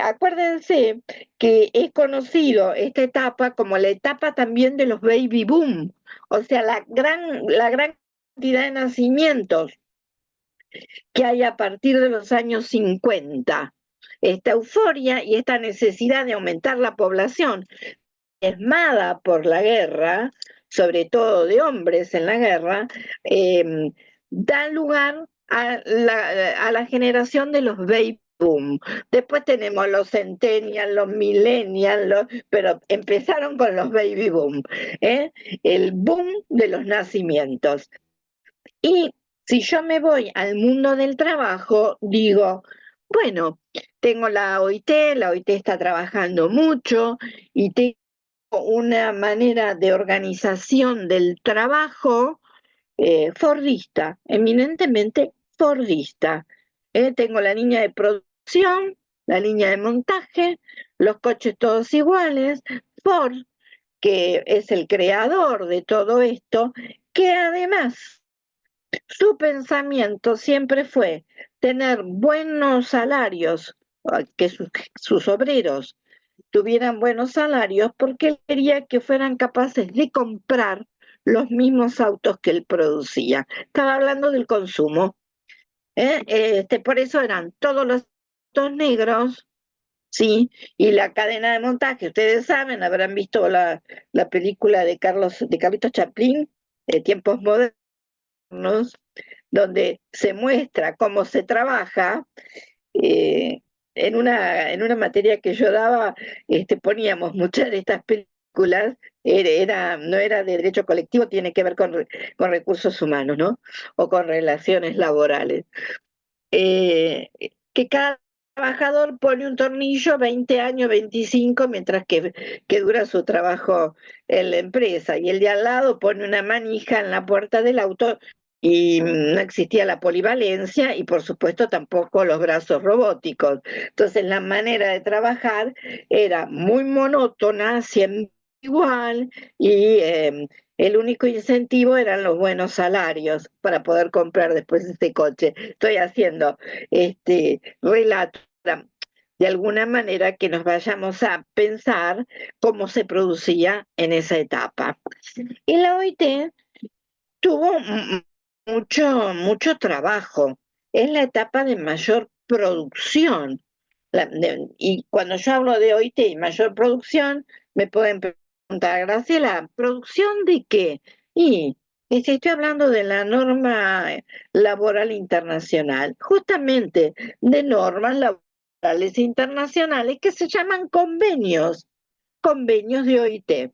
acuérdense que es conocido esta etapa como la etapa también de los baby boom, o sea, la gran cantidad de nacimientos que hay a partir de los años 50. Esta euforia y esta necesidad de aumentar la población, diezmada por la guerra, sobre todo de hombres en la guerra, da lugar a la generación de los baby boom. Después tenemos los centennials, los millennials, pero empezaron con los baby boom, ¿eh? El boom de los nacimientos. Y si yo me voy al mundo del trabajo, digo, bueno, tengo la OIT está trabajando mucho y tengo una manera de organización del trabajo fordista, eminentemente fordista. Tengo la línea de producción, la línea de montaje, los coches todos iguales, Ford, que es el creador de todo esto, que además su pensamiento siempre fue tener buenos salarios, que sus obreros tuvieran buenos salarios, porque él quería que fueran capaces de comprar los mismos autos que él producía. Estaba hablando del consumo. Por eso eran todos los autos negros, ¿sí? Y la cadena de montaje, ustedes saben, habrán visto la película de Carlitos Chaplin, Tiempos Modernos, donde se muestra cómo se trabaja. En una materia que yo daba, poníamos muchas de estas películas, no era de derecho colectivo, tiene que ver con recursos humanos, ¿no? O con relaciones laborales. Que cada trabajador pone un tornillo 20 años, 25, mientras que dura su trabajo en la empresa, y el de al lado pone una manija en la puerta del auto, y no existía la polivalencia y por supuesto tampoco los brazos robóticos. Entonces la manera de trabajar era muy monótona, siempre igual, y el único incentivo eran los buenos salarios para poder comprar después este coche. Estoy haciendo este relato de alguna manera que nos vayamos a pensar cómo se producía en esa etapa. Y la OIT tuvo mucho trabajo. Es la etapa de mayor producción. Y cuando yo hablo de OIT y mayor producción, me pueden preguntar, Graciela, ¿producción de qué? Y estoy hablando de la norma laboral internacional, justamente de normas laborales internacionales que se llaman convenios de OIT.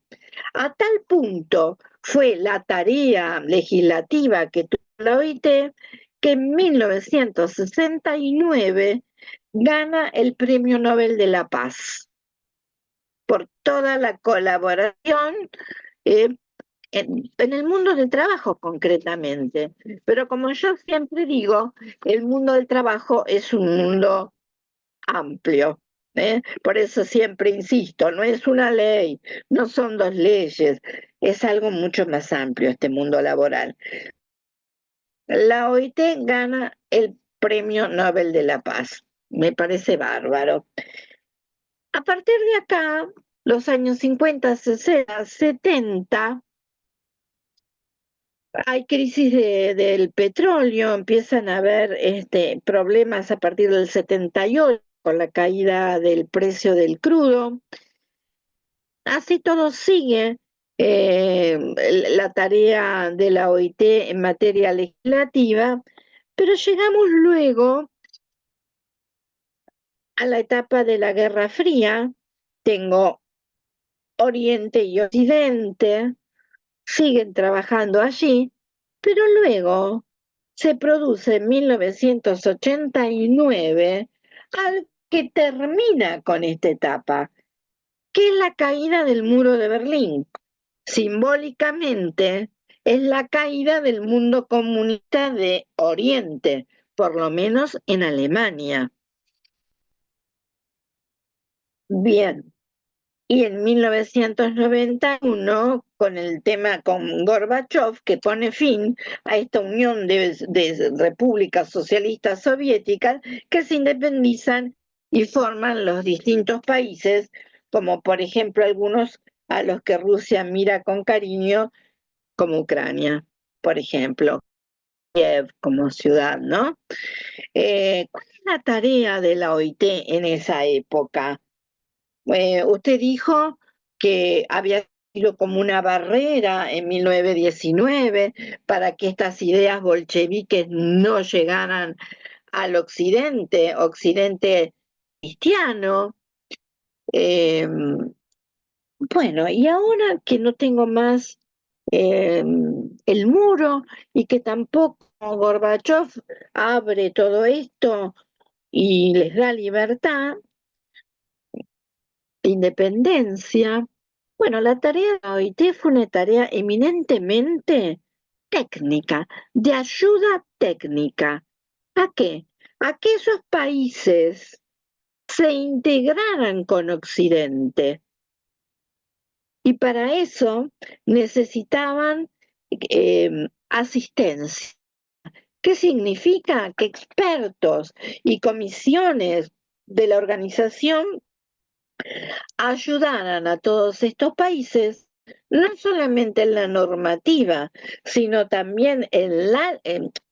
A tal punto fue la tarea legislativa que tuvo la OIT que en 1969 gana el Premio Nobel de la Paz por toda la colaboración en el mundo del trabajo concretamente. Pero como yo siempre digo, el mundo del trabajo es un mundo amplio. Por eso siempre insisto, no es una ley, no son dos leyes, es algo mucho más amplio este mundo laboral. La OIT gana el Premio Nobel de la Paz, me parece bárbaro. A partir de acá, los años 50, 60, 70, hay crisis del petróleo, empiezan a haber problemas a partir del 78 con la caída del precio del crudo. Así todo sigue la tarea de la OIT en materia legislativa, pero llegamos luego a la etapa de la Guerra Fría. Tengo Oriente y Occidente, siguen trabajando allí, pero luego se produce en 1989 algo que termina con esta etapa, que es la caída del muro de Berlín. Simbólicamente, es la caída del mundo comunista de Oriente, por lo menos en Alemania. Bien, y en 1991, con el tema con Gorbachev, que pone fin a esta unión de repúblicas socialistas soviéticas que se independizan y forman los distintos países, como por ejemplo algunos a los que Rusia mira con cariño, como Ucrania, por ejemplo, Kiev como ciudad, ¿no? ¿Cuál es la tarea de la OIT en esa época? Usted dijo que había sido como una barrera en 1919 para que estas ideas bolcheviques no llegaran al occidente cristiano. Eh, bueno, y ahora que no tengo más el muro y que tampoco Gorbachev abre todo esto y les da libertad, independencia. Bueno, la tarea de la OIT fue una tarea eminentemente técnica, de ayuda técnica. ¿A qué? A que esos países se integraran con Occidente. Y para eso necesitaban asistencia. ¿Qué significa? Que expertos y comisiones de la organización ayudaran a todos estos países, no solamente en la normativa, sino también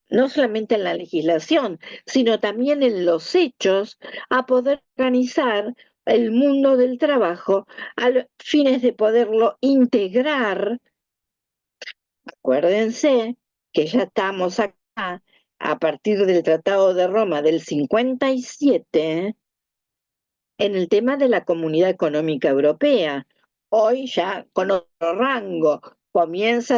no solamente en la legislación, sino también en los hechos, a poder organizar el mundo del trabajo a fines de poderlo integrar. Acuérdense que ya estamos acá a partir del Tratado de Roma del 57, en el tema de la Comunidad Económica Europea. Hoy ya con otro rango, hoy es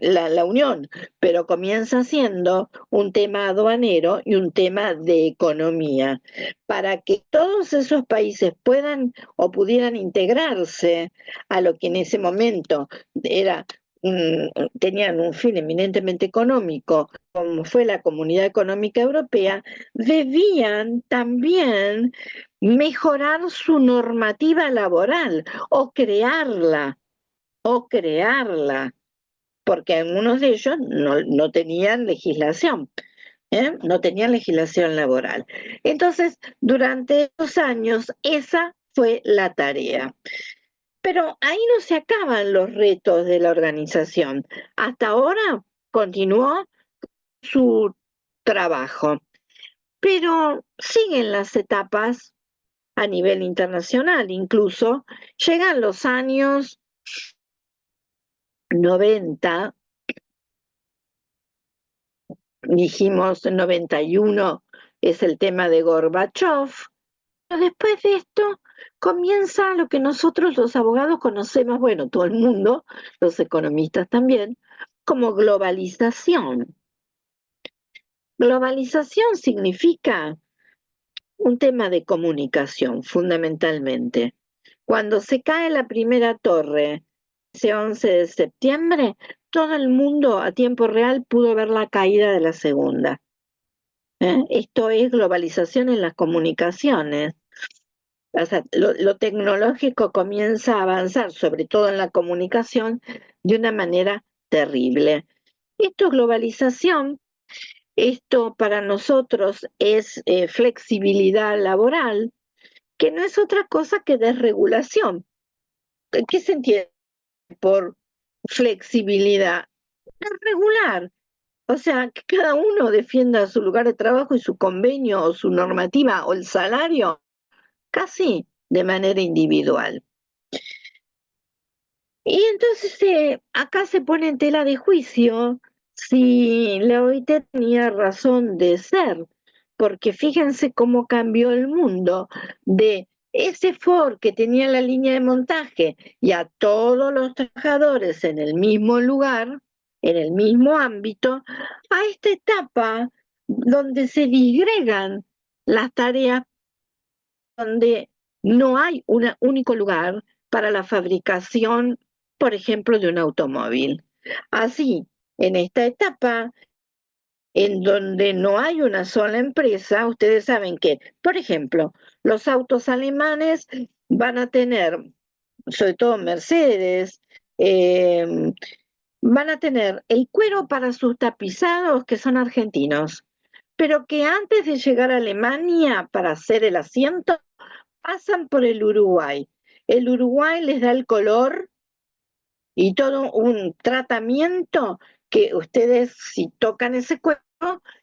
la Unión, pero comienza siendo un tema aduanero y un tema de economía, para que todos esos países puedan o pudieran integrarse a lo que en ese momento era tenían un fin eminentemente económico, como fue la Comunidad Económica Europea, debían también mejorar su normativa laboral o crearla, porque algunos de ellos no tenían legislación. No tenían legislación laboral. Entonces, durante esos años, esa fue la tarea. Pero ahí no se acaban los retos de la organización. Hasta ahora continuó su trabajo, pero siguen las etapas a nivel internacional. Incluso llegan los años 90, dijimos 91 es el tema de Gorbachev. Después de esto comienza lo que nosotros los abogados conocemos, bueno, todo el mundo, los economistas también, como globalización. Globalización significa un tema de comunicación, fundamentalmente. Cuando se cae la primera torre, ese 11 de septiembre, todo el mundo a tiempo real pudo ver la caída de la segunda. Esto es globalización en las comunicaciones. O sea, lo tecnológico comienza a avanzar, sobre todo en la comunicación, de una manera terrible. Esto es globalización, esto para nosotros es flexibilidad laboral, que no es otra cosa que desregulación. ¿Qué se entiende por flexibilidad? Desregular. O sea, que cada uno defienda su lugar de trabajo y su convenio o su normativa o el salario casi de manera individual. Y entonces acá se pone en tela de juicio si la OIT tenía razón de ser, porque fíjense cómo cambió el mundo de ese Ford que tenía la línea de montaje y a todos los trabajadores en el mismo lugar, en el mismo ámbito, a esta etapa donde se disgregan las tareas donde no hay un único lugar para la fabricación, por ejemplo, de un automóvil. Así, en esta etapa, en donde no hay una sola empresa, ustedes saben que, por ejemplo, los autos alemanes van a tener, sobre todo Mercedes, eh, van a tener el cuero para sus tapizados que son argentinos, pero que antes de llegar a Alemania para hacer el asiento, pasan por el Uruguay. El Uruguay les da el color y todo un tratamiento que ustedes, si tocan ese cuero,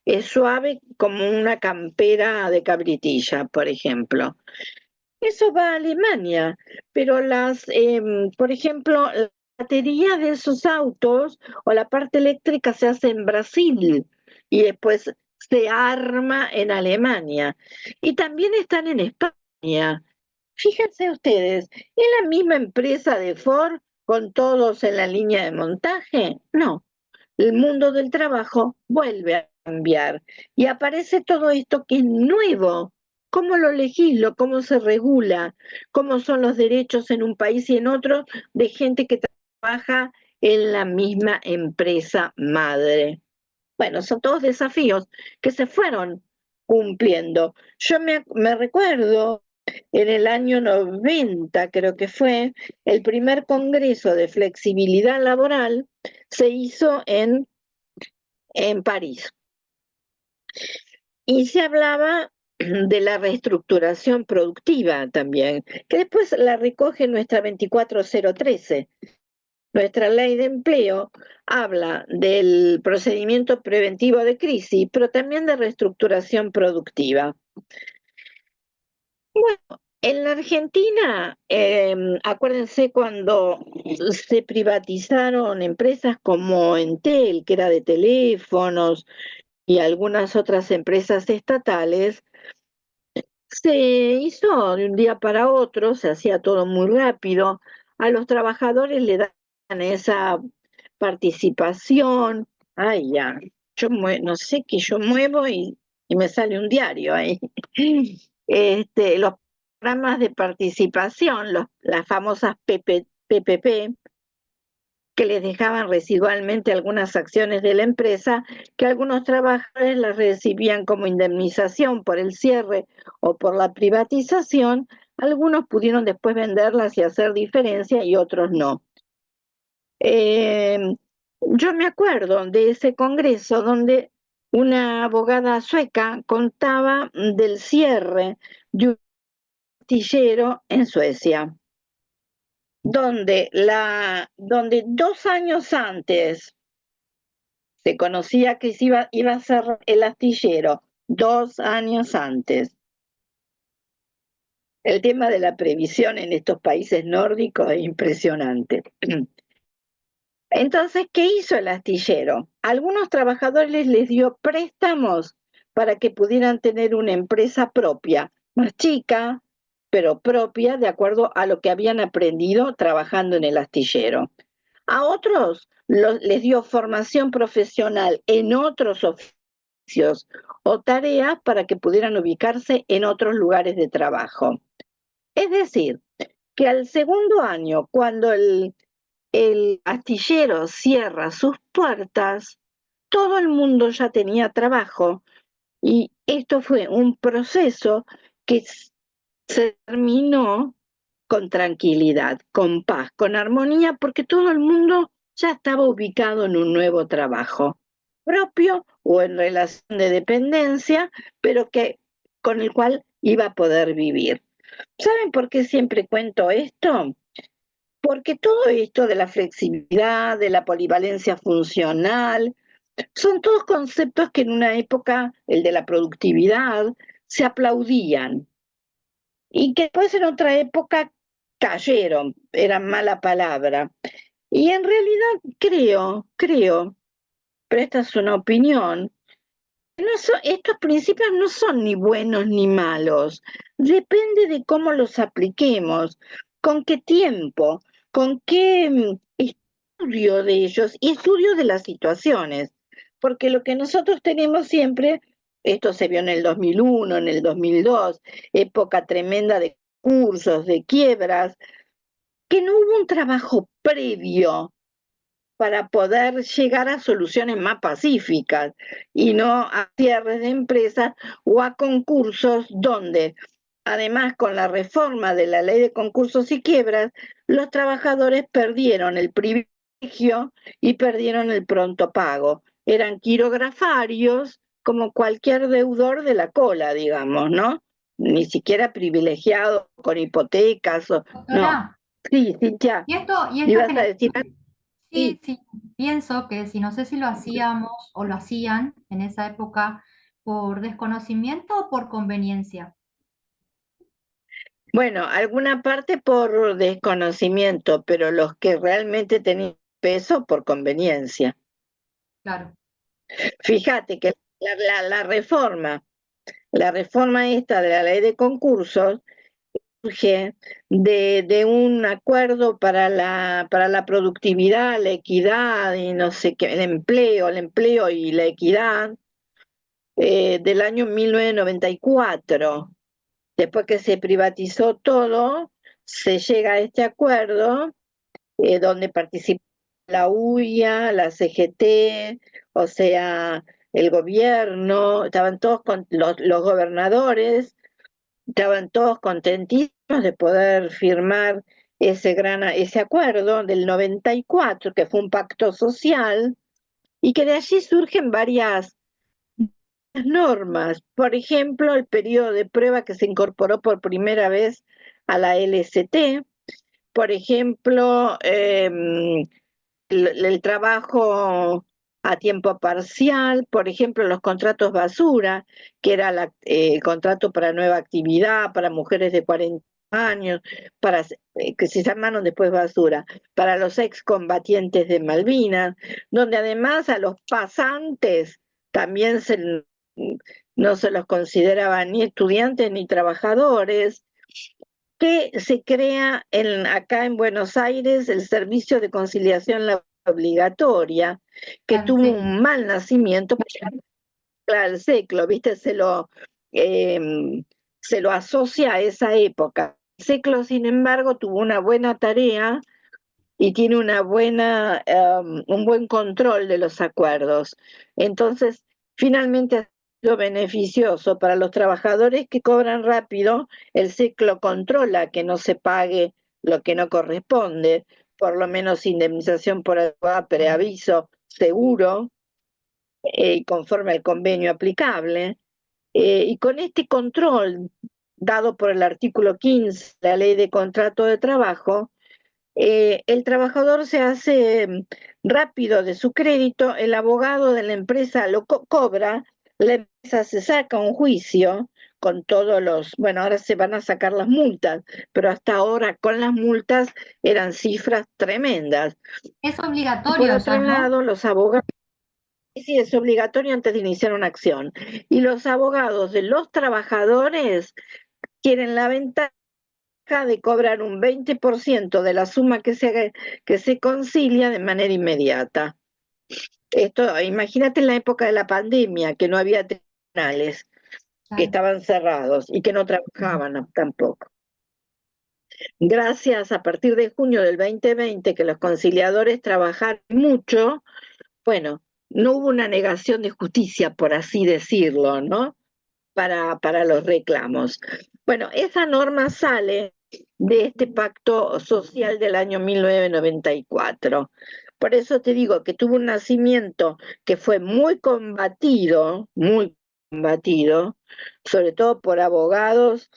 es suave como una campera de cabritilla, por ejemplo. Eso va a Alemania, pero por ejemplo, la batería de esos autos o la parte eléctrica se hace en Brasil y después se arma en Alemania. Y también están en España. Fíjense ustedes, ¿es la misma empresa de Ford con todos en la línea de montaje? No, el mundo del trabajo vuelve a cambiar y aparece todo esto que es nuevo. ¿Cómo lo legislo? ¿Cómo se regula? ¿Cómo son los derechos en un país y en otro de gente que trabaja en la misma empresa madre? Bueno, son todos desafíos que se fueron cumpliendo. Yo me recuerdo en el año 90, creo que fue, el primer congreso de flexibilidad laboral se hizo en París. Y se hablaba de la reestructuración productiva también, que después la recoge nuestra 24013. Nuestra ley de empleo habla del procedimiento preventivo de crisis, pero también de reestructuración productiva. Bueno, en la Argentina, acuérdense cuando se privatizaron empresas como Entel, que era de teléfonos, y algunas otras empresas estatales, se hizo de un día para otro, se hacía todo muy rápido, a los trabajadores le dan esa participación. Ay, ya, no sé qué yo muevo y me sale un diario ahí. Los programas de participación, las famosas PPP, que les dejaban residualmente algunas acciones de la empresa, que algunos trabajadores las recibían como indemnización por el cierre o por la privatización, algunos pudieron después venderlas y hacer diferencia y otros no. Yo me acuerdo de ese congreso donde una abogada sueca contaba del cierre de un astillero en Suecia, donde 2 años antes se conocía que iba a ser el astillero, 2 años antes. El tema de la previsión en estos países nórdicos es impresionante. Entonces, ¿qué hizo el astillero? Algunos trabajadores les dio préstamos para que pudieran tener una empresa propia, más chica, pero propia, de acuerdo a lo que habían aprendido trabajando en el astillero. A otros les dio formación profesional en otros oficios o tareas para que pudieran ubicarse en otros lugares de trabajo. Es decir, que al segundo año, cuando el astillero cierra sus puertas, todo el mundo ya tenía trabajo y esto fue un proceso que se terminó con tranquilidad, con paz, con armonía, porque todo el mundo ya estaba ubicado en un nuevo trabajo propio o en relación de dependencia, pero con el cual iba a poder vivir. ¿Saben por qué siempre cuento esto? Porque todo esto de la flexibilidad, de la polivalencia funcional, son todos conceptos que en una época, el de la productividad, se aplaudían y que después en otra época cayeron, era mala palabra. Y en realidad creo, pero esta es una opinión, estos principios no son ni buenos ni malos, depende de cómo los apliquemos, con qué tiempo, con qué estudio de ellos y estudio de las situaciones, porque lo que nosotros tenemos siempre esto se vio en el 2001, en el 2002, época tremenda de cursos, de quiebras, que no hubo un trabajo previo para poder llegar a soluciones más pacíficas y no a cierres de empresas o a concursos donde, además, con la reforma de la ley de concursos y quiebras, los trabajadores perdieron el privilegio y perdieron el pronto pago. Eran quirografarios como cualquier deudor de la cola, digamos, ¿no? Ni siquiera privilegiados con hipotecas, no. Doctora, Sí, Cintia, y esto ibas a que decir algo. sí, sí, pienso que si no sé si lo hacíamos o lo hacían en esa época por desconocimiento o por conveniencia. Bueno, alguna parte por desconocimiento, pero los que realmente tenían peso por conveniencia. Claro, Fíjate que la reforma esta de la ley de concursos surge de un acuerdo para la productividad, la equidad y no sé qué, el empleo y la equidad del año 1994. Después que se privatizó todo, se llega a este acuerdo donde participa la UIA, la CGT, o sea, el gobierno, estaban todos los gobernadores, estaban todos contentísimos de poder firmar ese acuerdo del 94, que fue un pacto social, y que de allí surgen varias normas. Por ejemplo, el periodo de prueba que se incorporó por primera vez a la LST, por ejemplo, el trabajo a tiempo parcial, por ejemplo, los contratos basura, que era el contrato para nueva actividad, para mujeres de 40 años, que se llamaron después basura, para los excombatientes de Malvinas, donde además a los pasantes también no se los consideraba ni estudiantes ni trabajadores, que se crea acá en Buenos Aires el Servicio de Conciliación Laboral Obligatoria, que claro, tuvo sí. un mal nacimiento, porque, claro, el SECLO, ¿viste? Se lo asocia a esa época. El SECLO, sin embargo, tuvo una buena tarea y tiene un buen control de los acuerdos. Entonces, finalmente ha sido beneficioso para los trabajadores que cobran rápido. El ciclo controla que no se pague lo que no corresponde, por lo menos indemnización por preaviso seguro, y conforme al convenio aplicable. Y con este control dado por el artículo 15 de la Ley de Contrato de Trabajo, el trabajador se hace rápido de su crédito, el abogado de la empresa lo cobra, la empresa se saca un juicio con bueno, ahora se van a sacar las multas, pero hasta ahora con las multas eran cifras tremendas. Es Por obligatorio otro ya, ¿no? lado, los abogados, sí, es obligatorio antes de iniciar una acción, y los abogados de los trabajadores quieren la ventaja de cobrar un 20% de la suma que se concilia de manera inmediata. Esto, imagínate en la época de la pandemia, que no había tribunales, que Claro. estaban cerrados y que no trabajaban tampoco. Gracias a partir de junio del 2020, que los conciliadores trabajaron mucho, bueno, no hubo una negación de justicia, por así decirlo, ¿no? Para los reclamos. Bueno, esa norma sale de este pacto social del año 1994. Por eso te digo que tuvo un nacimiento que fue muy combatido, sobre todo por abogados.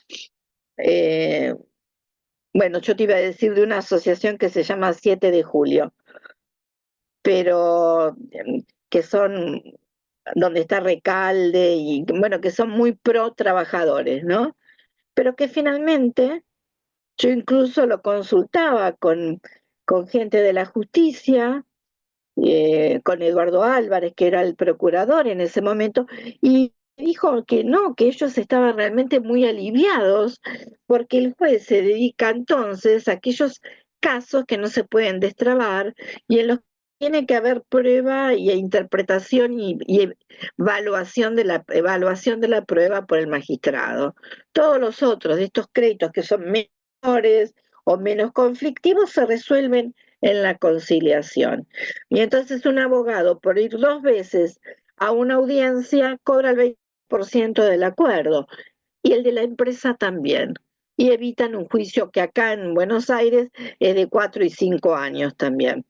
Bueno, yo te iba a decir de una asociación que se llama 7 de Julio, pero que son donde está Recalde y bueno, que son muy pro trabajadores, ¿no? Pero que finalmente yo incluso lo consultaba con gente de la justicia, con Eduardo Álvarez, que era el procurador en ese momento, y dijo que no, que ellos estaban realmente muy aliviados porque el juez se dedica entonces a aquellos casos que no se pueden destrabar y en los tiene que haber prueba y interpretación y evaluación de la prueba por el magistrado. Todos los otros de estos créditos que son menores o menos conflictivos se resuelven en la conciliación. Y entonces un abogado, por ir 2 veces a una audiencia, cobra el 20% del acuerdo, y el de la empresa también. Y evitan un juicio que acá en Buenos Aires es de 4 y 5 años también.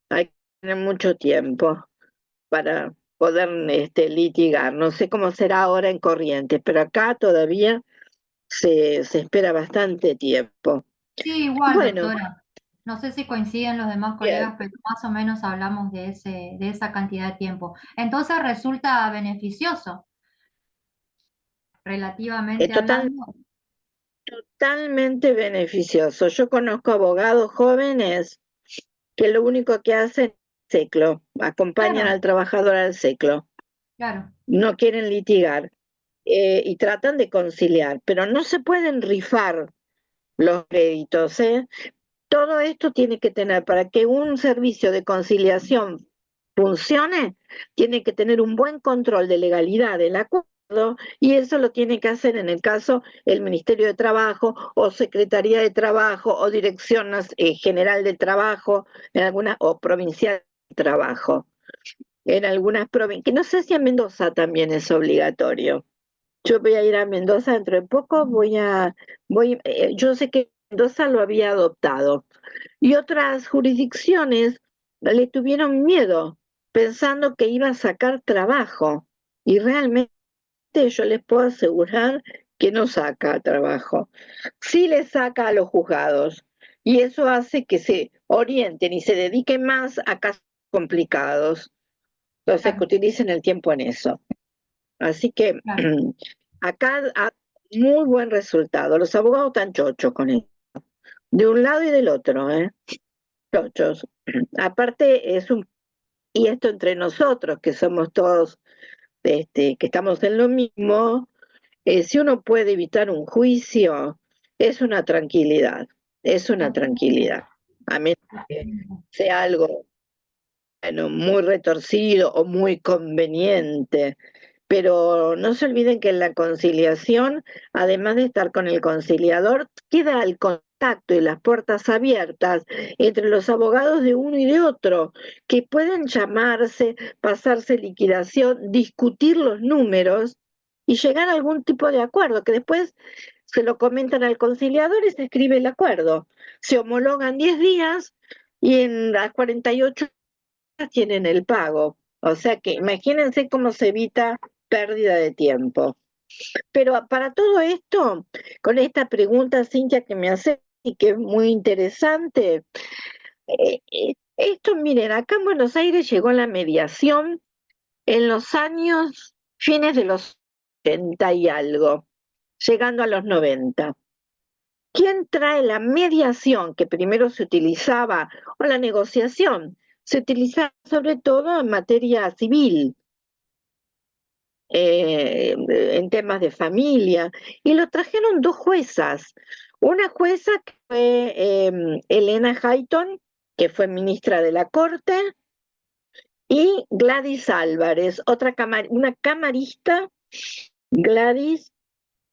Hay que tener mucho tiempo para poder litigar. No sé cómo será ahora en Corrientes, pero acá todavía se espera bastante tiempo. Sí, igual, Bueno, doctora. No sé si coinciden los demás bien, colegas, pero más o menos hablamos de esa cantidad de tiempo. Entonces resulta beneficioso, es relativamente hablando. totalmente beneficioso. Yo conozco abogados jóvenes que lo único que hacen es ciclo, acompañan Claro, al trabajador al ciclo, claro, no quieren litigar y tratan de conciliar, pero no se pueden rifar los créditos, ¿eh? Todo esto tiene que tener, para que un servicio de conciliación funcione, tiene que tener un buen control de legalidad del acuerdo, y eso lo tiene que hacer en el caso el Ministerio de Trabajo o Secretaría de Trabajo o Dirección General del Trabajo en alguna, o Provincial de Trabajo en algunas provincias, que no sé si en Mendoza también es obligatorio. Yo voy a ir a Mendoza dentro de poco, yo sé que Mendoza lo había adoptado y otras jurisdicciones le tuvieron miedo pensando que iba a sacar trabajo y realmente yo les puedo asegurar que no saca trabajo. Sí le saca a los juzgados y eso hace que se orienten y se dediquen más a casos complicados. Entonces que claro, utilicen el tiempo en eso. Así que claro. acá muy buen resultado. Los abogados están chochos con esto, de un lado y del otro, ¿eh? Chochos. Aparte y esto entre nosotros, que somos todos, que estamos en lo mismo, si uno puede evitar un juicio, es una tranquilidad. A menos que sea algo, bueno, muy retorcido o muy conveniente. Pero no se olviden que en la conciliación, además de estar con el conciliador, queda el contacto y las puertas abiertas entre los abogados de uno y de otro, que pueden llamarse, pasarse liquidación, discutir los números y llegar a algún tipo de acuerdo, que después se lo comentan al conciliador y se escribe el acuerdo. Se homologan 10 días y en las 48 horas tienen el pago. O sea que imagínense cómo se evita pérdida de tiempo. Pero para todo esto, con esta pregunta, Cintia, que me hace y que es muy interesante, esto, miren, acá en Buenos Aires llegó la mediación en los años, fines de los 80 y algo, llegando a los 90. ¿Quién trae la mediación que primero se utilizaba, o la negociación? Se utilizaba sobre todo en materia civil, en temas de familia, y lo trajeron 2 juezas. Una jueza que fue Elena Hayton, que fue ministra de la Corte, y Gladys Álvarez, una camarista, Gladys,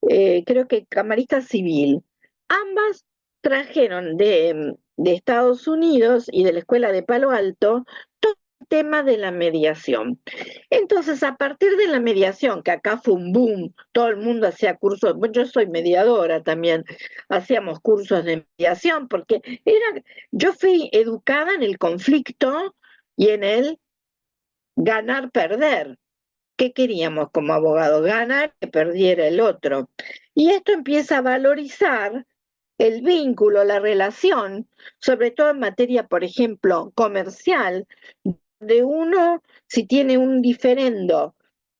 creo que camarista civil. Ambas trajeron de Estados Unidos y de la Escuela de Palo Alto todo el tema de la mediación. Entonces, a partir de la mediación, que acá fue un boom, todo el mundo hacía cursos, bueno, yo soy mediadora también, hacíamos cursos de mediación, porque yo fui educada en el conflicto y en el ganar-perder. ¿Qué queríamos como abogados? Ganar, que perdiera el otro. Y esto empieza a valorizar el vínculo, la relación, sobre todo en materia, por ejemplo, comercial, de uno, si tiene un diferendo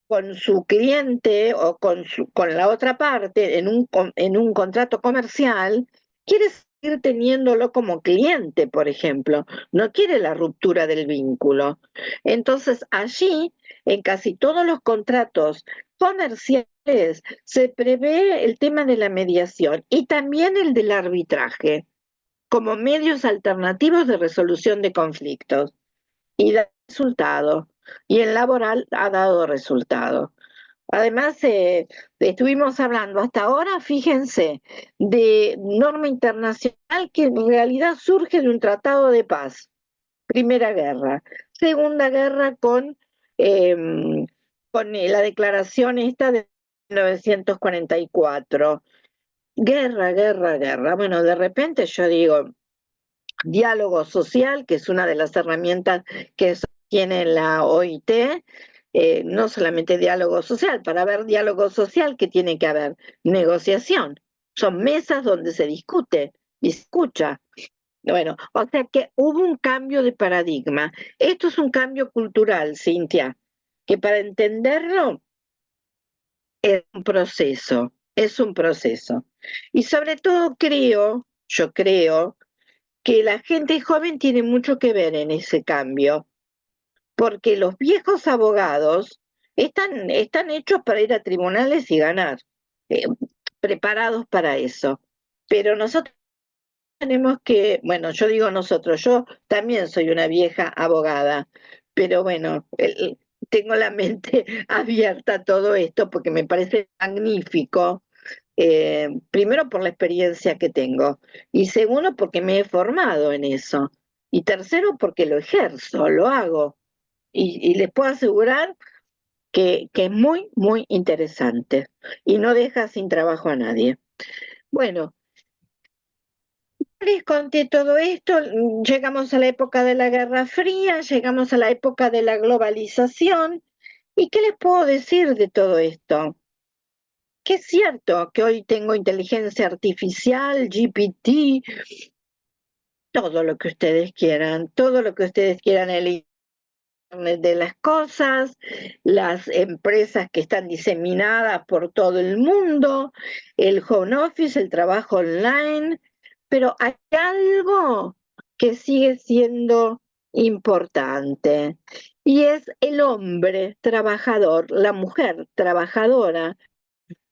con su cliente o con la otra parte en un contrato comercial, quiere seguir teniendo como cliente, por ejemplo, no quiere la ruptura del vínculo. Entonces, allí, en casi todos los contratos comerciales, se prevé el tema de la mediación y también el del arbitraje como medios alternativos de resolución de conflictos. y da resultado. Y el laboral ha dado resultado. Además, estuvimos hablando hasta ahora, fíjense, de norma internacional que en realidad surge de un tratado de paz. Primera guerra. Segunda guerra con la declaración esta de 1944. Guerra, guerra, guerra. Bueno, de repente yo digo, diálogo social, que es una de las herramientas que tiene la OIT, no solamente diálogo social, para haber diálogo social, ¿qué tiene que haber? Negociación. Son mesas donde se discute y se escucha. Bueno, o sea que hubo un cambio de paradigma. Esto es un cambio cultural, Cintia, que para entenderlo es un proceso, es un proceso. Y sobre todo yo creo, que la gente joven tiene mucho que ver en ese cambio, porque los viejos abogados están hechos para ir a tribunales y ganar, eh, preparados para eso. Pero nosotros tenemos que, bueno, yo digo nosotros, yo también soy una vieja abogada, pero bueno, tengo la mente abierta a todo esto porque me parece magnífico, primero por la experiencia que tengo, y segundo porque me he formado en eso, y tercero porque lo ejerzo, lo hago, y les puedo asegurar que es muy, muy interesante, y no deja sin trabajo a nadie. Bueno, les conté todo esto, llegamos a la época de la Guerra Fría, llegamos a la época de la globalización, ¿y qué les puedo decir de todo esto? Que es cierto que hoy tengo inteligencia artificial, GPT, todo lo que ustedes quieran, todo lo que ustedes quieran, el Internet de las cosas, las empresas que están diseminadas por todo el mundo, el home office, el trabajo online, pero hay algo que sigue siendo importante y es el hombre trabajador, la mujer trabajadora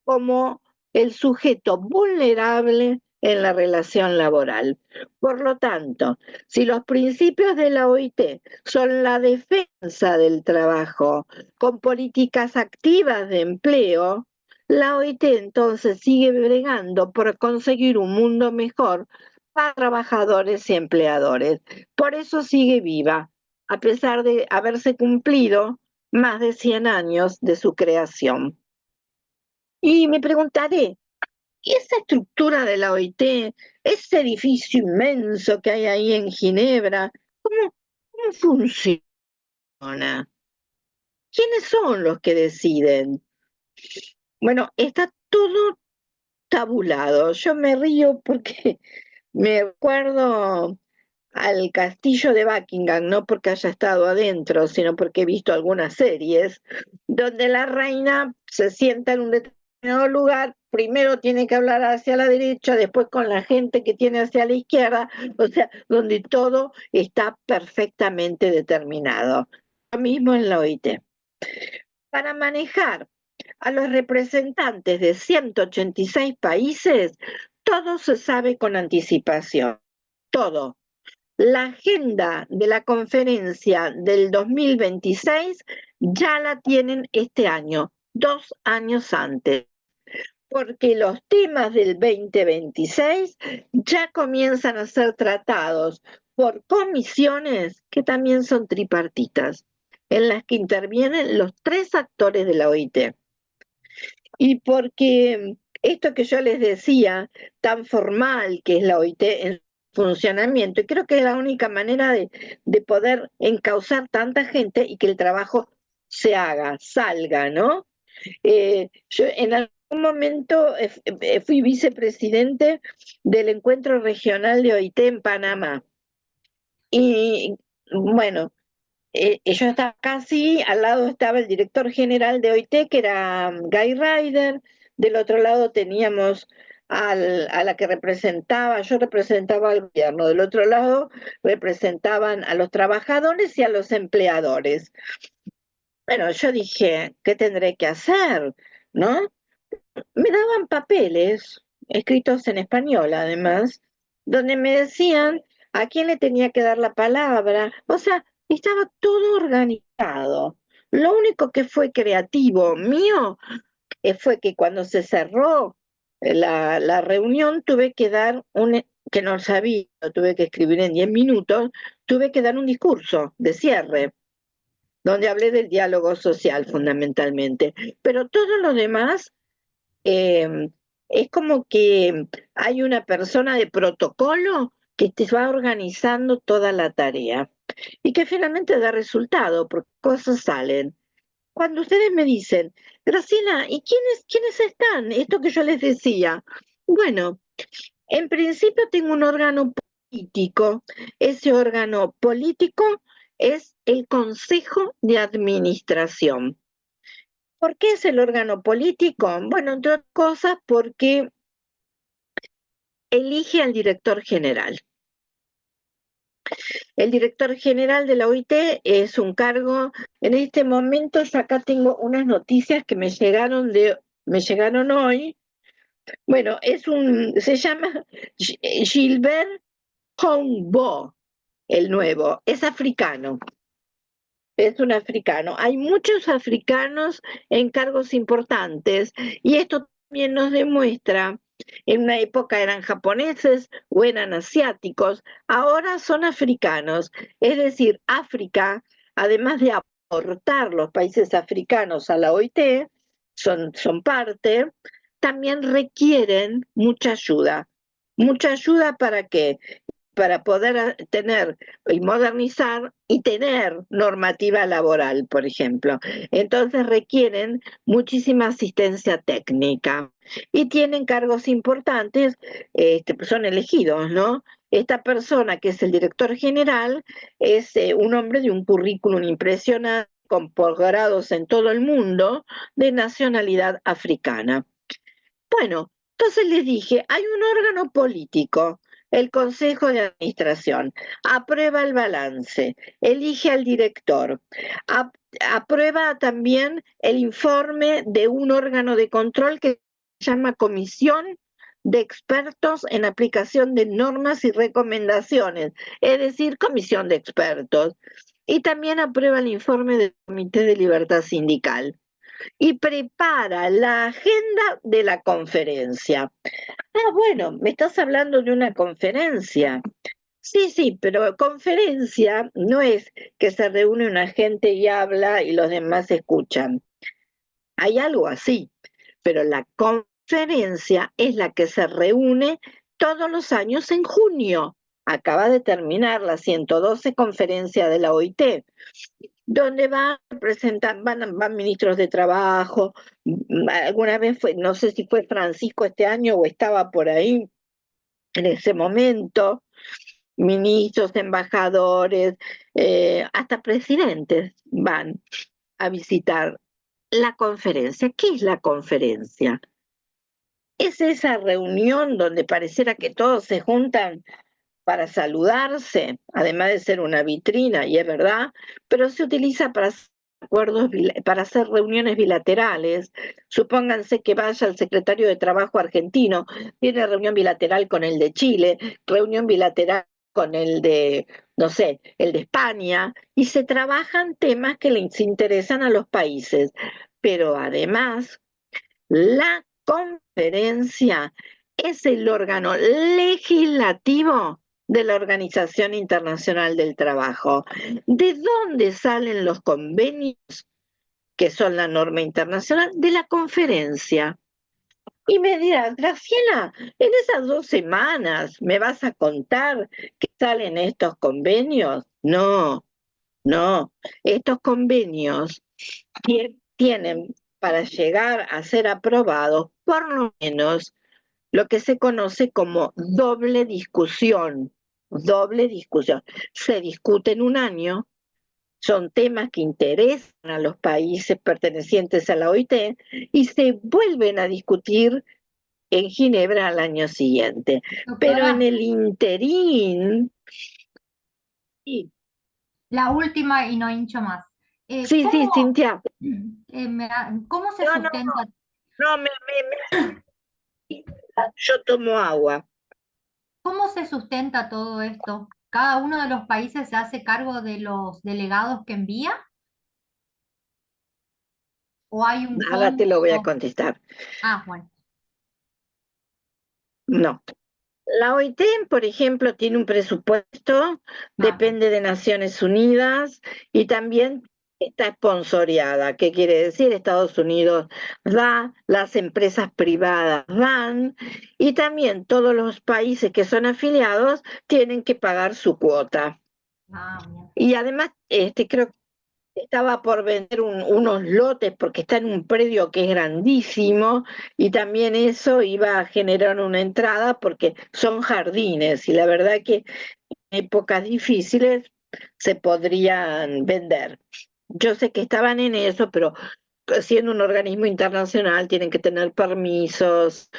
como el sujeto vulnerable en la relación laboral. Por lo tanto, si los principios de la OIT son la defensa del trabajo con políticas activas de empleo, la OIT entonces sigue bregando por conseguir un mundo mejor para trabajadores y empleadores. Por eso sigue viva, a pesar de haberse cumplido más de 100 años de su creación. Y me preguntaré, ¿y esa estructura de la OIT, ese edificio inmenso que hay ahí en Ginebra, cómo funciona? ¿Quiénes son los que deciden? Bueno, está todo tabulado. Yo me río porque me acuerdo al castillo de Buckingham, no porque haya estado adentro, sino porque he visto algunas series, donde la reina se sienta en un determinado lugar, primero tiene que hablar hacia la derecha, después con la gente que tiene hacia la izquierda, o sea, donde todo está perfectamente determinado. Lo mismo en la OIT. Para manejar a los representantes de 186 países, todo se sabe con anticipación, todo. La agenda de la conferencia del 2026 ya la tienen este año, 2 años antes, porque los temas del 2026 ya comienzan a ser tratados por comisiones que también son tripartitas, en las que intervienen los 3 actores de la OIT. Y porque esto que yo les decía, tan formal que es la OIT en funcionamiento, y creo que es la única manera de poder encauzar tanta gente y que el trabajo se haga, salga, ¿no? Yo en algún momento fui vicepresidente del encuentro regional de OIT en Panamá. Y bueno, yo estaba casi, al lado estaba el director general de OIT, que era Guy Ryder, del otro lado teníamos a la que yo representaba al gobierno, del otro lado representaban a los trabajadores y a los empleadores. Bueno, yo dije, ¿qué tendré que hacer? ¿No? Me daban papeles, escritos en español además, donde me decían a quién le tenía que dar la palabra. O sea, estaba todo organizado. Lo único que fue creativo mío fue que cuando se cerró la reunión tuve que dar que no sabía, lo tuve que escribir en 10 minutos, tuve que dar un discurso de cierre, donde hablé del diálogo social fundamentalmente. Pero todo lo demás eh, es como que hay una persona de protocolo que te va organizando toda la tarea y que finalmente da resultado, porque cosas salen. Cuando ustedes me dicen, Graciela, ¿y quiénes están? Esto que yo les decía. Bueno, en principio tengo un órgano político. Ese órgano político es el Consejo de Administración. ¿Por qué es el órgano político? Bueno, entre otras cosas porque elige al director general. El director general de la OIT es un cargo, en este momento yo acá tengo unas noticias que me llegaron hoy. Bueno, se llama Gilbert Humbo, el nuevo, es africano. Es un africano. Hay muchos africanos en cargos importantes y esto también nos demuestra, en una época eran japoneses o eran asiáticos, ahora son africanos. Es decir, África, además de aportar los países africanos a la OIT, son parte, también requieren mucha ayuda. ¿Mucha ayuda para qué? Para poder tener y modernizar y tener normativa laboral, por ejemplo. Entonces requieren muchísima asistencia técnica y tienen cargos importantes, son elegidos, ¿no? Esta persona, que es el director general, es un hombre de un currículum impresionante, con posgrados en todo el mundo, de nacionalidad africana. Bueno, entonces les dije, hay un órgano político, el Consejo de Administración, aprueba el balance, elige al director, aprueba también el informe de un órgano de control que se llama Comisión de Expertos en Aplicación de Normas y Recomendaciones, es decir, comisión de expertos. Y también aprueba el informe del Comité de Libertad Sindical y prepara la agenda de la conferencia. Ah, bueno, me estás hablando de una conferencia. Sí, sí, pero conferencia no es que se reúne una gente y habla y los demás escuchan. Hay algo así, pero la conferencia es la que se reúne todos los años en junio. Acaba de terminar la 112 conferencia de la OIT, donde van ministros de trabajo. Alguna vez fue, no sé si fue Francisco este año o estaba por ahí en ese momento, ministros, embajadores, hasta presidentes van a visitar la conferencia. ¿Qué es la conferencia? Es esa reunión donde pareciera que todos se juntan para saludarse, además de ser una vitrina, y es verdad, pero se utiliza para hacer acuerdos, para hacer reuniones bilaterales. Supónganse que vaya el secretario de Trabajo argentino, tiene reunión bilateral con el de Chile, reunión bilateral con el de, no sé, el de España, y se trabajan temas que les interesan a los países. Pero además, la conferencia es el órgano legislativo de la Organización Internacional del Trabajo. ¿De dónde salen los convenios, que son la norma internacional? De la conferencia. Y me dirás, Graciela, en esas 2 semanas me vas a contar que salen estos convenios. No, no, estos convenios tienen para llegar a ser aprobados por lo menos lo que se conoce como doble discusión. Doble discusión. Se discute en un año, son temas que interesan a los países pertenecientes a la OIT y se vuelven a discutir en Ginebra al año siguiente. Pero en Doctora, el interín, sí, la última y no hincho más. sí, ¿Cómo, Cintia, cómo se no, sustenta? no, yo tomo agua. ¿Cómo se sustenta todo esto? ¿Cada uno de los países se hace cargo de los delegados que envía? ¿O hay un Ahora te lo voy a fondo? contestar. Ah, bueno, No. La OIT, por ejemplo, tiene un presupuesto, ah, bien. depende de Naciones Unidas y también está esponsoreada. ¿Qué quiere decir? Estados Unidos da, las empresas privadas dan y también todos los países que son afiliados tienen que pagar su cuota. Ah, bien. Y además, creo que estaba por vender unos lotes porque está en un predio que es grandísimo y también eso iba a generar una entrada porque son jardines y la verdad que en épocas difíciles se podrían vender. Yo sé que estaban en eso, pero siendo un organismo internacional tienen que tener permisos.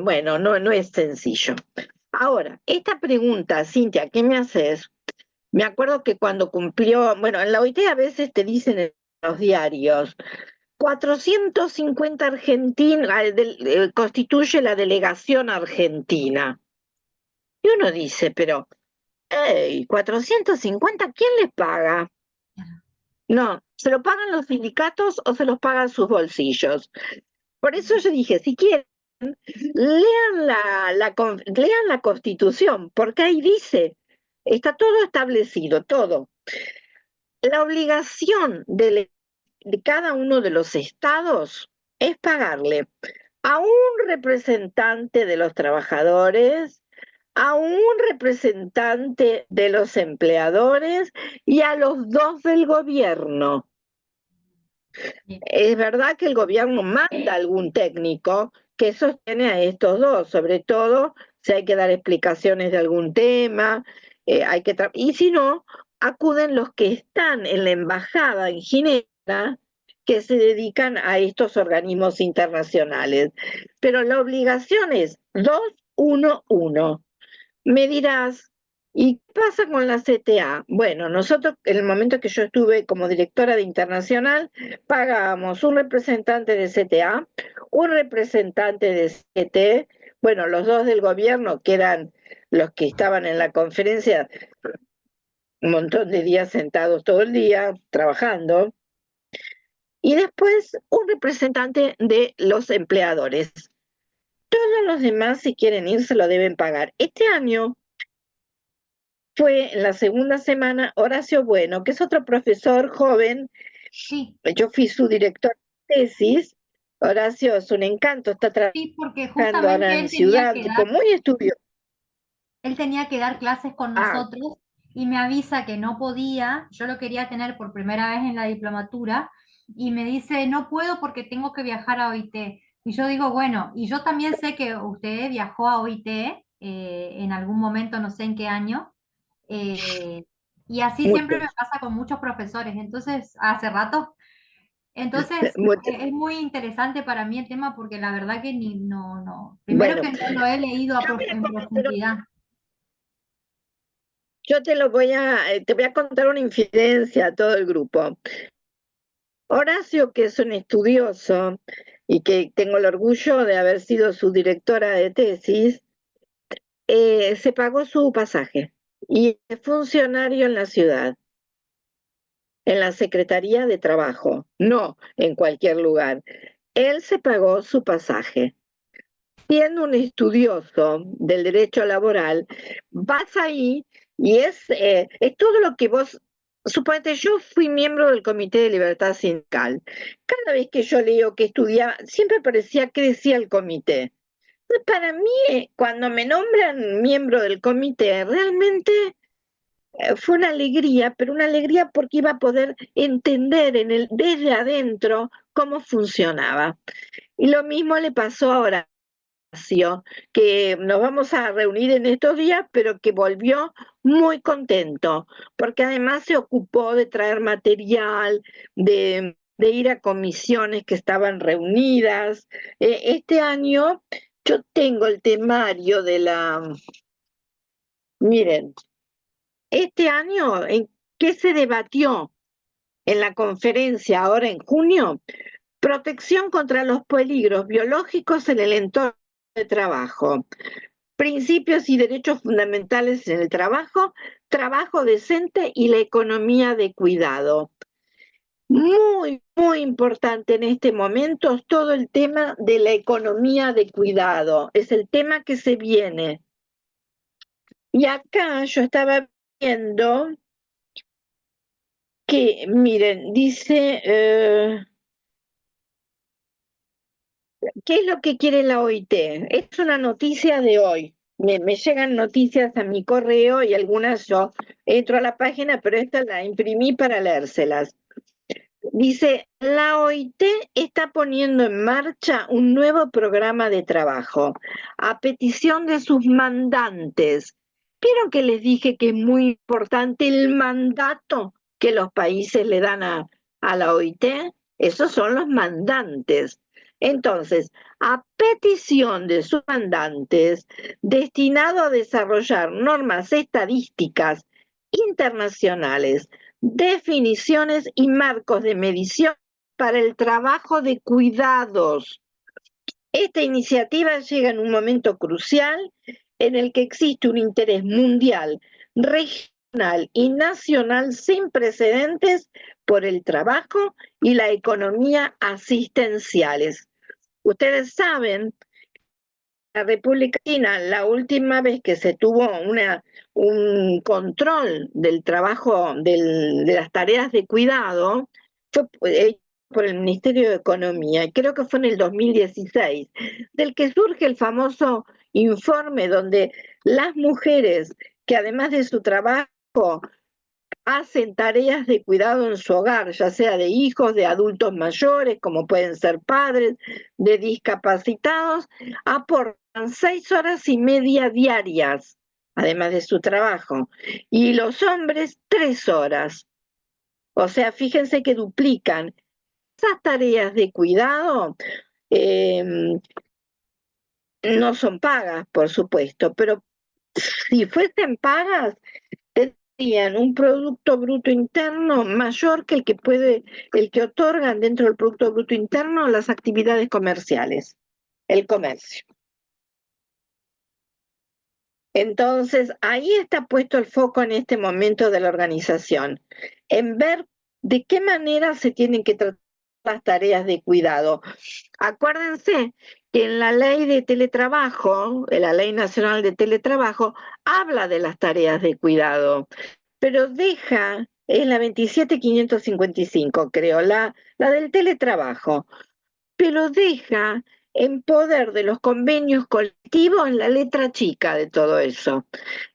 Bueno, no es sencillo. Ahora, esta pregunta, Cintia, ¿qué me haces? Me acuerdo que cuando cumplió, bueno, en la OIT a veces te dicen en los diarios, 450 argentinos, constituye la delegación argentina. Y uno dice, pero, hey, 450, ¿quién les paga? No, ¿se lo pagan los sindicatos o se los pagan sus bolsillos? Por eso yo dije, si quieren, lean la Constitución, porque ahí dice, está todo establecido, todo. La obligación de cada uno de los estados es pagarle a un representante de los trabajadores, a un representante de los empleadores y a los dos del gobierno. Bien. Es verdad que el gobierno manda algún técnico que sostiene a estos dos, sobre todo si hay que dar explicaciones de algún tema, y si no, acuden los que están en la embajada en Ginebra, que se dedican a estos organismos internacionales. Pero la obligación es 2-1-1. Me dirás, ¿y qué pasa con la CTA? Bueno, nosotros en el momento que yo estuve como directora de internacional, pagábamos un representante de CTA, un representante de CT, bueno, los dos del gobierno, que eran los que estaban en la conferencia, un montón de días sentados todo el día, trabajando, y después un representante de los empleadores. Todos los demás, si quieren ir, se lo deben pagar. Este año fue en la segunda semana Horacio Bueno, que es otro profesor joven. Sí, Yo fui su director de tesis. Horacio es un encanto, está sí, porque trabajando ahora justamente en Ciudad, tipo muy estudioso. él tenía que dar clases con Ah, nosotros y me avisa que no podía, yo lo quería tener por primera vez en la diplomatura y me dice, no puedo porque tengo que viajar a OIT. Y yo digo, bueno, y yo también sé que usted viajó a OIT en algún momento, no sé en qué año, eh, y así siempre mucho, me pasa con muchos profesores, entonces, hace rato. Entonces, mucho. es muy interesante para mí el tema porque la verdad que primero Bueno, que no lo he leído yo voy a en comentar, profundidad. yo te voy a contar una infidencia a todo el grupo. Horacio, que es un estudioso y que tengo el orgullo de haber sido su directora de tesis, se pagó su pasaje y es funcionario en la ciudad, en la Secretaría de Trabajo, no en cualquier lugar. Él se pagó su pasaje. Siendo un estudioso del derecho laboral, vas ahí y es todo lo que vos. Suponete, yo fui miembro del Comité de Libertad Sindical. Cada vez que yo leo que estudiaba, siempre parecía que decía el comité. Para mí, cuando me nombran miembro del comité, realmente fue una alegría, pero una alegría porque iba a poder entender desde adentro cómo funcionaba. Y lo mismo le pasó a Horacio, que nos vamos a reunir en estos días, pero que volvió muy contento, porque además se ocupó de traer material, de ir a comisiones que estaban reunidas. Este año yo tengo el temario miren, este año, ¿en qué se debatió en la conferencia ahora en junio? Protección contra los peligros biológicos en el entorno de trabajo. principios y derechos fundamentales en el trabajo, trabajo decente y la economía de cuidado. Muy, muy importante en este momento es todo el tema de la economía de cuidado. Es el tema que se viene. Y acá yo estaba viendo que, miren, dice, ¿qué es lo que quiere la OIT? Es una noticia de hoy. Me llegan noticias a mi correo y algunas yo entro a la página, pero esta la imprimí para leérselas. Dice, la OIT está poniendo en marcha un nuevo programa de trabajo a petición de sus mandantes. ¿Vieron que les dije que es muy importante el mandato que los países le dan a la OIT? Esos son los mandantes. Entonces, a petición de sus mandantes, destinado a desarrollar normas estadísticas internacionales, definiciones y marcos de medición para el trabajo de cuidados. Esta iniciativa llega en un momento crucial en el que existe un interés mundial, regional y nacional sin precedentes por el trabajo y la economía asistenciales. Ustedes saben, la República China, la última vez que se tuvo un control del trabajo, de las tareas de cuidado, fue por el Ministerio de Economía, y creo que fue en el 2016, del que surge el famoso informe donde las mujeres que además de su trabajo hacen tareas de cuidado en su hogar, ya sea de hijos, de adultos mayores, como pueden ser padres, de discapacitados, aportan 6 horas y media diarias, además de su trabajo, y los hombres 3 horas. O sea, fíjense que duplican. Esas tareas de cuidado no son pagas, por supuesto, pero si fuesen pagas, tendrían un Producto Bruto Interno mayor que el que otorgan dentro del Producto Bruto Interno las actividades comerciales, el comercio. Entonces, ahí está puesto el foco en este momento de la organización, en ver de qué manera se tienen que tratar las tareas de cuidado. Acuérdense que en la ley de teletrabajo, en la Ley Nacional de Teletrabajo, habla de las tareas de cuidado, pero deja, es la 27555, creo, la del teletrabajo, pero deja en poder de los convenios colectivos la letra chica de todo eso.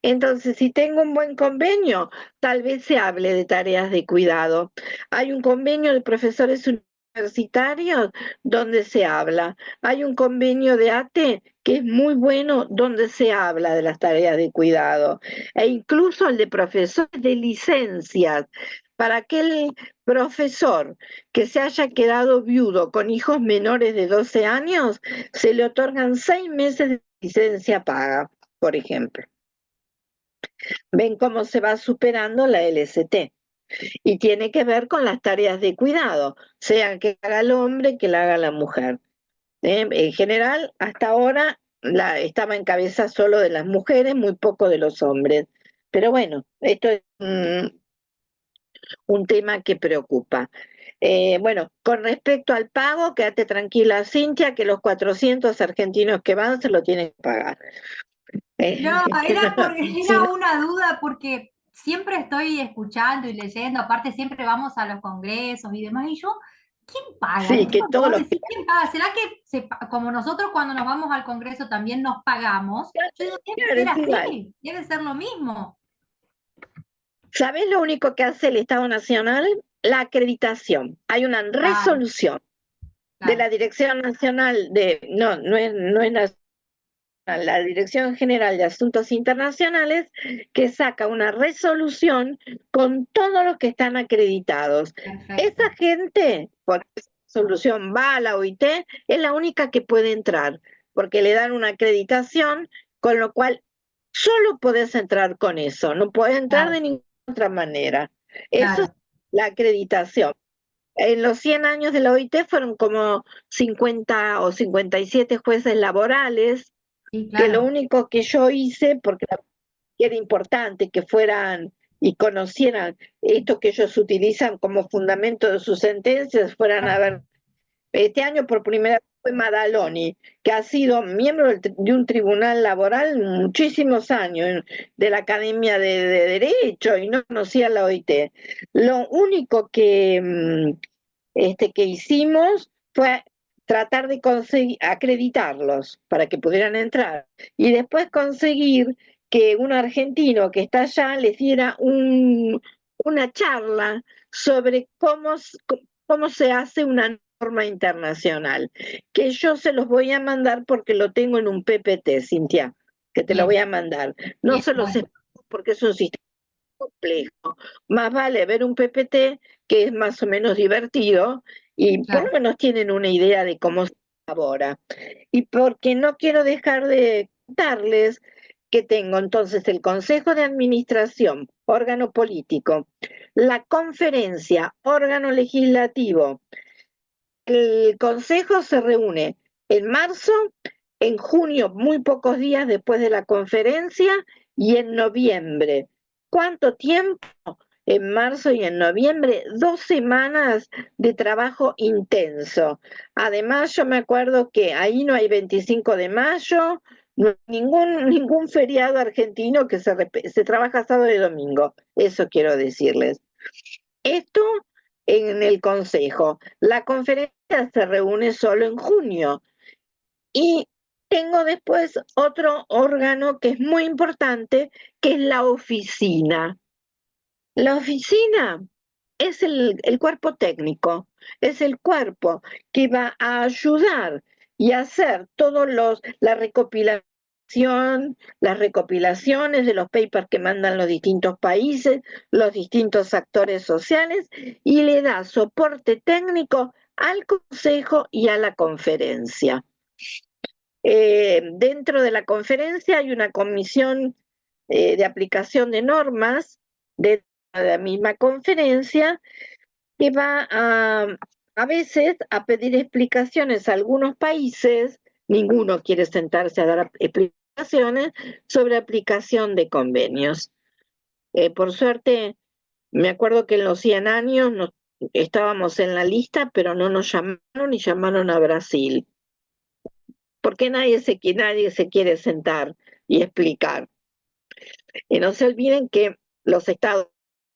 Entonces, si tengo un buen convenio, tal vez se hable de tareas de cuidado. Hay un convenio de profesores universitarios donde se habla. Hay un convenio de ATE que es muy bueno donde se habla de las tareas de cuidado. E incluso el de profesores de licencias. Para aquel profesor que se haya quedado viudo con hijos menores de 12 años, se le otorgan 6 meses de licencia paga, por ejemplo. Ven cómo se va superando la LST. Y tiene que ver con las tareas de cuidado, sea que haga el hombre, que la haga la mujer. En general, hasta ahora estaba en cabeza solo de las mujeres, muy poco de los hombres. Pero bueno, esto es un tema que preocupa. Bueno, con respecto al pago, quédate tranquila, Cintia, que los 400 argentinos que van se lo tienen que pagar. No, era Si no, una duda porque siempre estoy escuchando y leyendo, aparte siempre vamos a los congresos y demás, y yo, ¿quién paga? sí, ¿Viste que cuando todos vos los decís, ¿quién paga? ¿Será que como nosotros cuando nos vamos al congreso también nos pagamos? Yo digo, debe ser es igual. así, debe ser lo mismo. ¿Sabés lo único que hace el Estado Nacional? La acreditación. Hay una resolución de la Dirección Nacional no es nacional, la Dirección General de Asuntos Internacionales, que saca una resolución con todos los que están acreditados. Perfecto. Esa gente, por esa resolución va a la OIT, es la única que puede entrar, porque le dan una acreditación, con lo cual solo podés entrar con eso, no podés entrar de ninguna otra manera. Eso es la acreditación. En los 100 años de la OIT fueron como 50 o 57 jueces laborales Sí, que lo claro. único que yo hice, porque era importante que fueran y conocieran esto que ellos utilizan como fundamento de sus sentencias, fueran a ver. Este año por primera vez fue Madaloni, que ha sido miembro de un tribunal laboral muchísimos años, de la Academia de Derecho, y no conocía la OIT. Lo único que hicimos fue tratar de conseguir acreditarlos para que pudieran entrar y después conseguir que un argentino que está allá les diera una charla sobre cómo se hace una norma internacional, que yo se los voy a mandar porque lo tengo en un PPT, Cintia, que te lo voy Bien, a mandar. No bien, se los bueno, explico porque es un sistema complejo. Más vale ver un PPT que es más o menos divertido y por lo claro. menos tienen una idea de cómo se elabora. Y porque no quiero dejar de contarles que tengo entonces el Consejo de Administración, órgano político, la conferencia, órgano legislativo. El Consejo se reúne en marzo, en junio, muy pocos días después de la conferencia, y en noviembre. ¿Cuánto tiempo? En marzo y en noviembre, 2 semanas de trabajo intenso. Además, yo me acuerdo que ahí no hay 25 de mayo, no hay ningún feriado argentino que se trabaja sábado y domingo. Eso quiero decirles. Esto en el Consejo. La conferencia se reúne solo en junio y tengo después otro órgano que es muy importante, que es la oficina. La oficina es el cuerpo técnico, es el cuerpo que va a ayudar y a hacer la recopilación, las recopilaciones de los papers que mandan los distintos países, los distintos actores sociales, y le da soporte técnico al Consejo y a la conferencia. Dentro de la conferencia hay una comisión de aplicación de normas de la misma conferencia que va a veces a pedir explicaciones a algunos países, ninguno quiere sentarse a dar explicaciones sobre aplicación de convenios. Por suerte, me acuerdo que en los 100 años estábamos en la lista, pero no nos llamaron y llamaron a Brasil, porque nadie se quiere sentar y explicar. Y no se olviden que los estados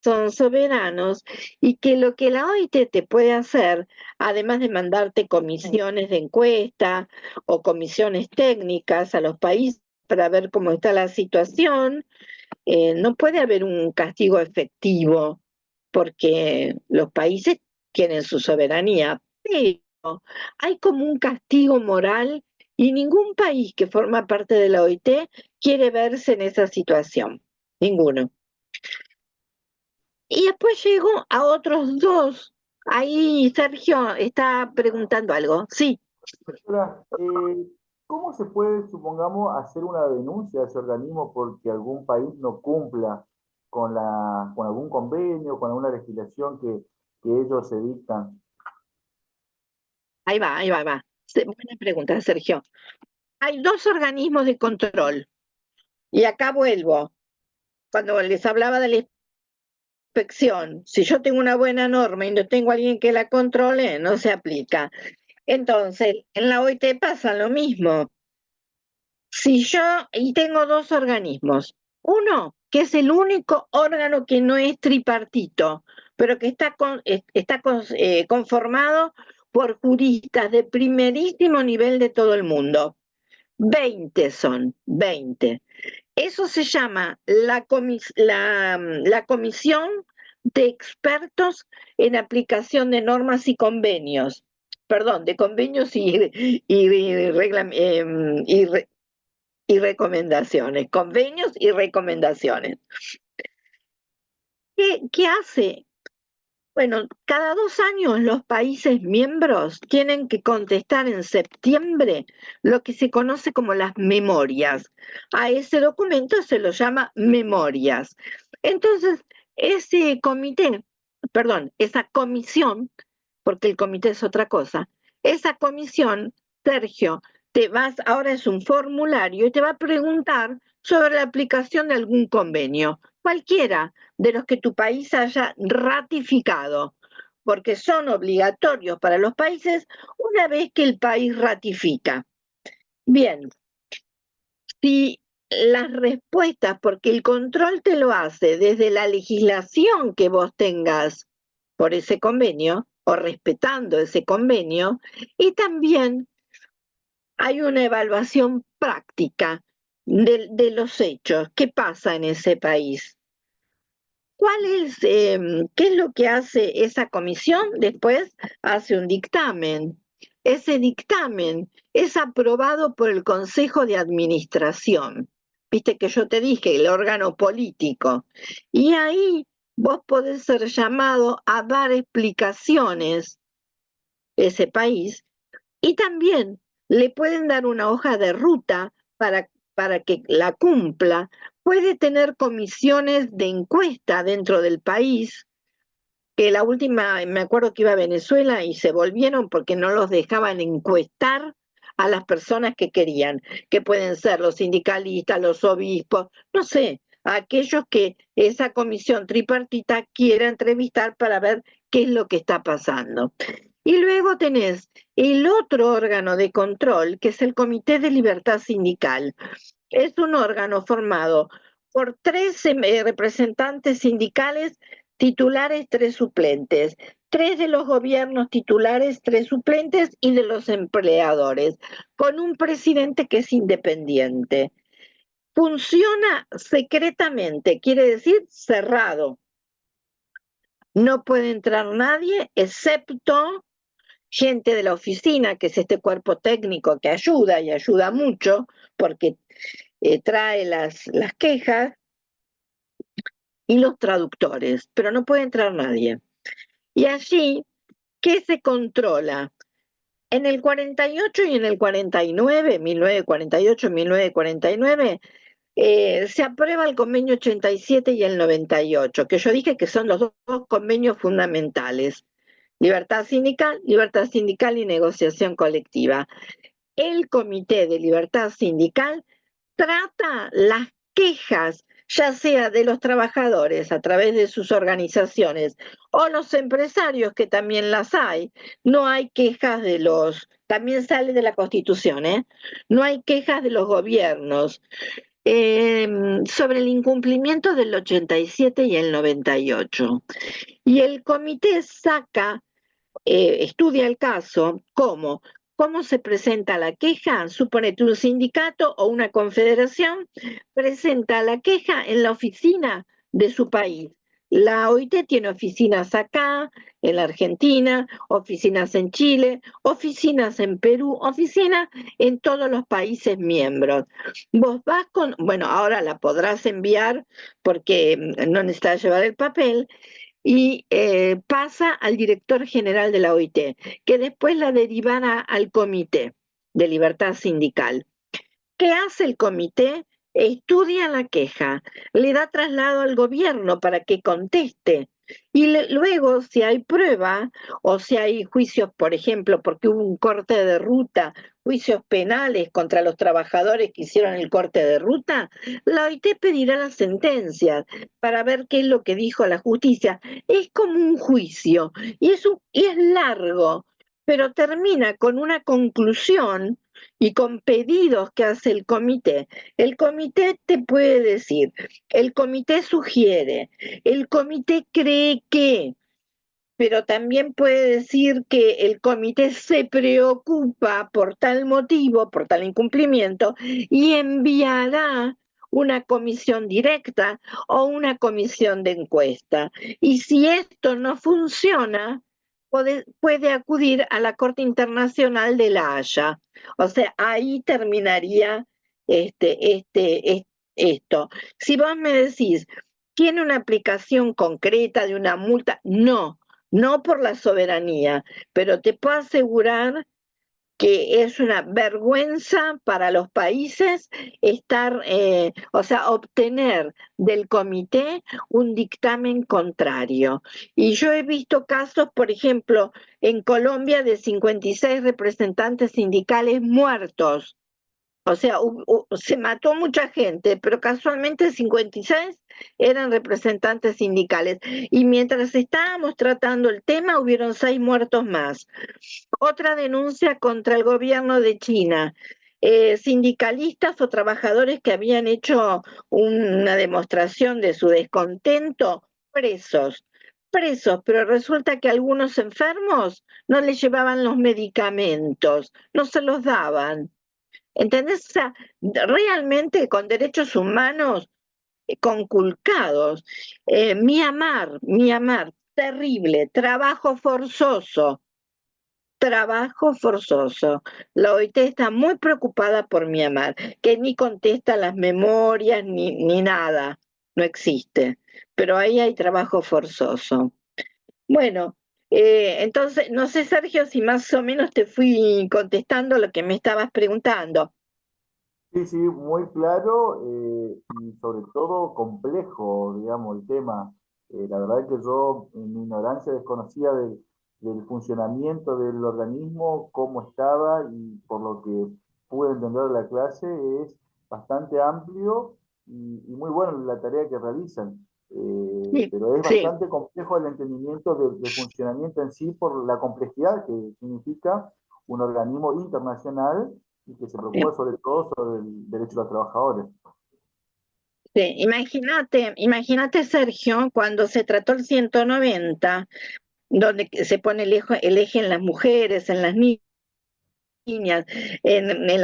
son soberanos y que lo que la OIT te puede hacer, además de mandarte comisiones de encuesta o comisiones técnicas a los países para ver cómo está la situación, no puede haber un castigo efectivo porque los países tienen su soberanía, pero hay como un castigo moral y ningún país que forma parte de la OIT quiere verse en esa situación. Ninguno. Y después llego a otros dos. Ahí Sergio está preguntando algo. Sí. Doctora, ¿cómo se puede, supongamos, hacer una denuncia a ese organismo porque algún país no cumpla con algún convenio, con alguna legislación que ellos se dictan? Ahí va, ahí va, ahí va. Buena pregunta, Sergio. Hay dos organismos de control. Y acá vuelvo. Cuando les hablaba de la inspección, si yo tengo una buena norma y no tengo a alguien que la controle, no se aplica. Entonces, en la OIT pasa lo mismo. Y tengo dos organismos. Uno, que es el único órgano que no es tripartito, pero que está conformado por juristas de primerísimo nivel de todo el mundo. 20 son, 20. Eso se llama la Comisión de Expertos en Aplicación de Normas y Convenios. Perdón, de convenios y recomendaciones, convenios y recomendaciones. ¿Qué hace? Bueno, cada 2 años los países miembros tienen que contestar en septiembre lo que se conoce como las memorias. A ese documento se lo llama memorias. Entonces, esa comisión, porque el comité es otra cosa, esa comisión, Sergio, ahora es un formulario y te va a preguntar sobre la aplicación de algún convenio, cualquiera de los que tu país haya ratificado, porque son obligatorios para los países una vez que el país ratifica. Bien, si las respuestas, porque el control te lo hace desde la legislación que vos tengas por ese convenio o respetando ese convenio, y también hay una evaluación práctica de los hechos. ¿Qué pasa en ese país? ¿Qué es lo que hace esa comisión? Después hace un dictamen. Ese dictamen es aprobado por el Consejo de Administración. Viste que yo te dije, el órgano político. Y ahí vos podés ser llamado a dar explicaciones a ese país y también le pueden dar una hoja de ruta para que la cumpla. Puede tener comisiones de encuesta dentro del país, que la última, me acuerdo que iba a Venezuela y se volvieron porque no los dejaban encuestar a las personas que querían, que pueden ser los sindicalistas, los obispos, no sé, aquellos que esa comisión tripartita quiera entrevistar para ver qué es lo que está pasando. Y luego tenés el otro órgano de control, que es el Comité de Libertad Sindical. Es un órgano formado por 13 representantes sindicales titulares, 3 suplentes, 3 de los gobiernos titulares, 3 suplentes y de los empleadores, con un presidente que es independiente. Funciona secretamente, quiere decir cerrado. No puede entrar nadie excepto gente de la oficina, que es este cuerpo técnico que ayuda y ayuda mucho, porque trae las quejas, y los traductores, pero no puede entrar nadie. Y allí, ¿qué se controla? En el 48 y en el 49, 1948, 1949, se aprueba el convenio 87 y el 98, que yo dije que son los dos convenios fundamentales. Libertad sindical y negociación colectiva. El Comité de Libertad Sindical trata las quejas, ya sea de los trabajadores a través de sus organizaciones o los empresarios, que también las hay. No hay quejas de también sale de la Constitución, no hay quejas de los gobiernos sobre el incumplimiento del 87 y el 98. Y el comité estudia el caso. ¿Cómo se presenta la queja? Suponete un sindicato o una confederación presenta la queja en la oficina de su país. La OIT tiene oficinas acá, en la Argentina, oficinas en Chile, oficinas en Perú, oficinas en todos los países miembros. Vos vas bueno, ahora la podrás enviar porque no necesitas llevar el papel, y pasa al director general de la OIT, que después la derivará al Comité de Libertad Sindical. ¿Qué hace el comité? Estudia la queja, le da traslado al gobierno para que conteste. Y luego, si hay prueba o si hay juicios, por ejemplo, porque hubo un corte de ruta, juicios penales contra los trabajadores que hicieron el corte de ruta, la OIT pedirá las sentencias para ver qué es lo que dijo la justicia. Es como un juicio y es largo, pero termina con una conclusión y con pedidos que hace el comité. El comité te puede decir, el comité sugiere, el comité cree que, pero también puede decir que el comité se preocupa por tal motivo, por tal incumplimiento, y enviará una comisión directa o una comisión de encuesta. Y si esto no funciona, puede acudir a la Corte Internacional de la Haya. O sea, ahí terminaría esto. Si vos me decís, ¿tiene una aplicación concreta de una multa? No por la soberanía, pero te puedo asegurar que es una vergüenza para los países estar, o sea, obtener del comité un dictamen contrario. Y yo he visto casos, por ejemplo, en Colombia de 56 representantes sindicales muertos. O sea, se mató mucha gente, pero casualmente 56 eran representantes sindicales. Y mientras estábamos tratando el tema, hubieron 6 muertos más. Otra denuncia contra el gobierno de China. Sindicalistas o trabajadores que habían hecho una demostración de su descontento, presos, pero resulta que algunos enfermos no les llevaban los medicamentos, no se los daban. ¿Entendés? O sea, realmente con derechos humanos conculcados. Myanmar, terrible, trabajo forzoso. La OIT está muy preocupada por Myanmar, que ni contesta las memorias ni nada, no existe. Pero ahí hay trabajo forzoso. Bueno, entonces, no sé, Sergio, si más o menos te fui contestando lo que me estabas preguntando. Sí, sí, muy claro y sobre todo complejo, digamos, el tema. La verdad es que yo en mi ignorancia desconocía del funcionamiento del organismo, cómo estaba y por lo que pude entender de la clase es bastante amplio y muy bueno la tarea que realizan. Sí, Pero es sí. bastante complejo el entendimiento del funcionamiento en sí por la complejidad que significa un organismo internacional y que se preocupa sobre todo sobre el derecho de los trabajadores. Sí, imagínate, Sergio, cuando se trató el 190, donde se pone el eje en las mujeres, en las niñas, en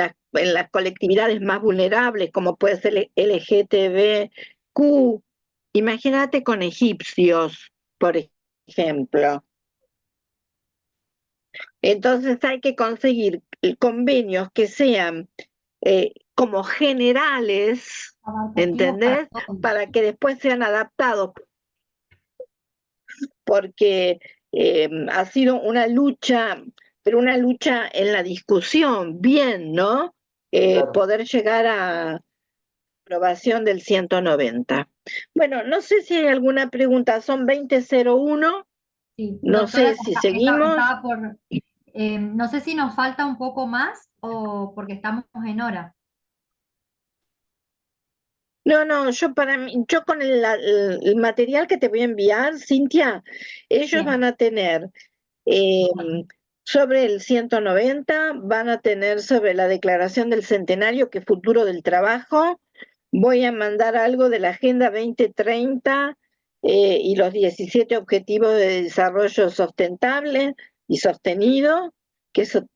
las colectividades más vulnerables, como puede ser el LGTBQ. Imagínate con egipcios, por ejemplo. Entonces hay que conseguir convenios que sean como generales, Abarcativos para ¿entendés? todos. Para que después sean adaptados, porque ha sido una lucha, pero una lucha en la discusión, bien, ¿no? Claro. Poder llegar a aprobación del 190. Bueno, no sé si hay alguna pregunta, son 20:01, Sí, no doctora, sé si seguimos. estaba por, no sé si nos falta un poco más o porque estamos en hora. No, yo con el material que te voy a enviar, Cintia, ellos Bien, van a tener eh, sobre el 190, van a tener sobre la declaración del centenario, que es futuro del trabajo. Voy a mandar algo de la Agenda 2030 y los 17 Objetivos de Desarrollo Sustentable y Sostenido, que eso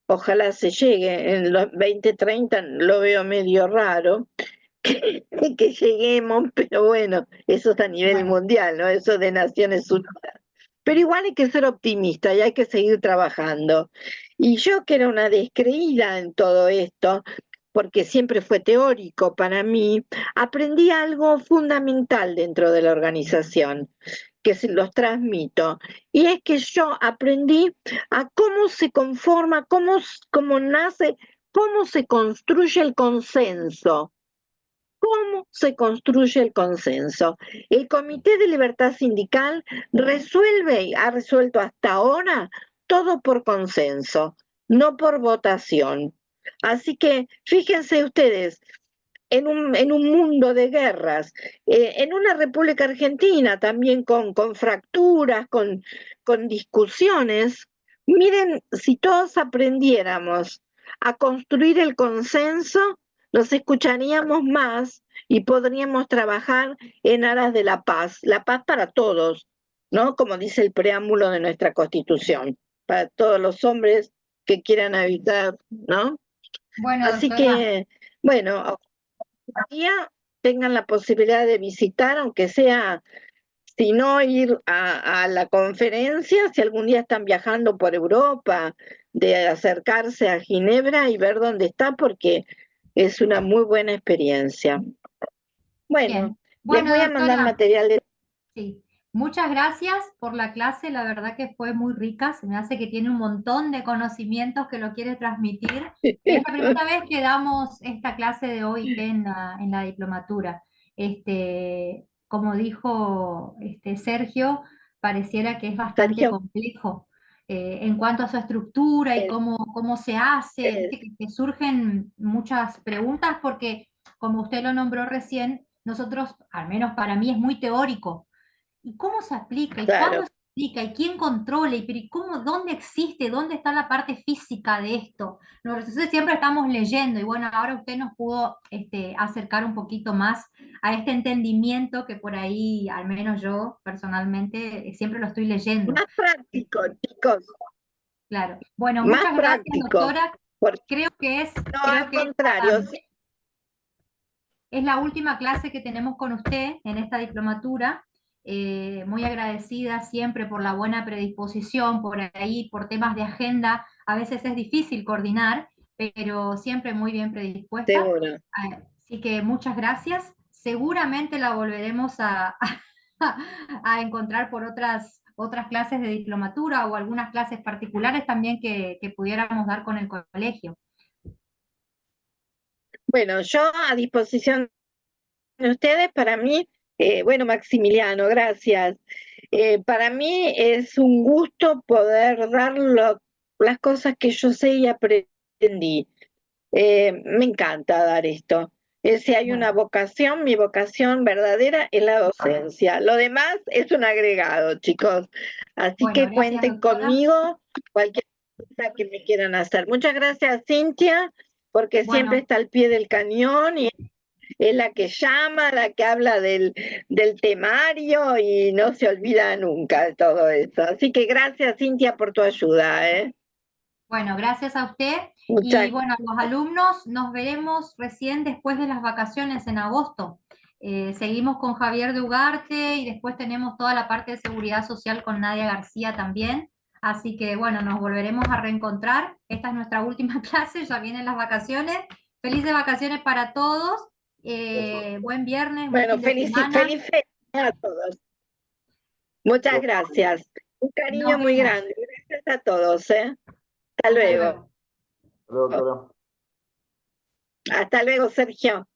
ojalá se llegue. En los 2030 lo veo medio raro que lleguemos, pero bueno, eso es a nivel bueno, mundial, ¿no? Eso de Naciones Unidas. Pero igual hay que ser optimista y hay que seguir trabajando. Y yo, que era una descreída en todo esto, porque siempre fue teórico para mí, aprendí algo fundamental dentro de la organización, que se los transmito. Y es que yo aprendí a cómo se conforma, cómo nace, cómo se construye el consenso. ¿Cómo se construye el consenso? El Comité de Libertad Sindical ha resuelto hasta ahora todo por consenso, no por votación. Así que fíjense ustedes, en un mundo de guerras, en una República Argentina también con fracturas, con discusiones, miren, si todos aprendiéramos a construir el consenso, nos escucharíamos más y podríamos trabajar en aras de la paz para todos, ¿no? Como dice el preámbulo de nuestra Constitución, para todos los hombres que quieran habitar, ¿no? bueno, Así doctora, que, bueno, día tengan la posibilidad de visitar, aunque sea, si no ir a la conferencia, si algún día están viajando por Europa, de acercarse a Ginebra y ver dónde está, porque es una muy buena experiencia. Bueno, bien. les Bueno, voy a mandar doctora, material de... sí. Muchas gracias por la clase, la verdad que fue muy rica, se me hace que tiene un montón de conocimientos que lo quiere transmitir. Es la primera vez que damos esta clase de OIT en la diplomatura. Como dijo Sergio, pareciera que es bastante Sergio, complejo en cuanto a su estructura y es, cómo se hace, es, viste que surgen muchas preguntas porque, como usted lo nombró recién, nosotros, al menos para mí, es muy teórico. ¿Y cómo se aplica? ¿Y claro, cuándo se aplica? ¿Y quién controla? Pero ¿y cómo, dónde existe? ¿Dónde está la parte física de esto? Nosotros siempre estamos leyendo y bueno, ahora usted nos pudo acercar un poquito más a este entendimiento que por ahí, al menos yo personalmente, siempre lo estoy leyendo. más práctico, chicos, Claro. Bueno, más muchas gracias, práctico, doctora. porque Creo que no, creo al que contrario, sí, es la última clase que tenemos con usted en esta diplomatura. Muy agradecida siempre por la buena predisposición, por ahí, por temas de agenda. A veces es difícil coordinar, pero siempre muy bien predispuesta. seguro. Así que muchas gracias. Seguramente la volveremos a encontrar por otras clases de diplomatura o algunas clases particulares también que pudiéramos dar con el colegio. Bueno, yo a disposición de ustedes, para mí, bueno, Maximiliano, gracias. Para mí es un gusto poder dar las cosas que yo sé y aprendí. Me encanta dar esto. Si hay una Bueno, vocación, mi vocación verdadera es la docencia. Lo demás es un agregado, chicos. Así bueno, que gracias, cuenten doctora. conmigo, cualquier cosa que me quieran hacer. Muchas gracias, Cintia, porque siempre Bueno, está al pie del cañón y es la que llama, la que habla del temario y no se olvida nunca de todo eso. Así que gracias, Cintia, por tu ayuda, ¿eh? Bueno, gracias a usted. Y Muchas bueno, a los alumnos nos veremos recién después de las vacaciones en agosto. Seguimos con Javier de Ugarte y después tenemos toda la parte de seguridad social con Nadia García también. Así que bueno, nos volveremos a reencontrar. Esta es nuestra última clase, ya vienen las vacaciones. Felices vacaciones para todos. Buen viernes, buen Bueno, fin de feliz, semana. feliz a todos. Muchas gracias. Un cariño Nos muy vemos. grande. Gracias a todos, ¿eh? Hasta Hasta luego. luego. Doctora. Hasta luego, Sergio.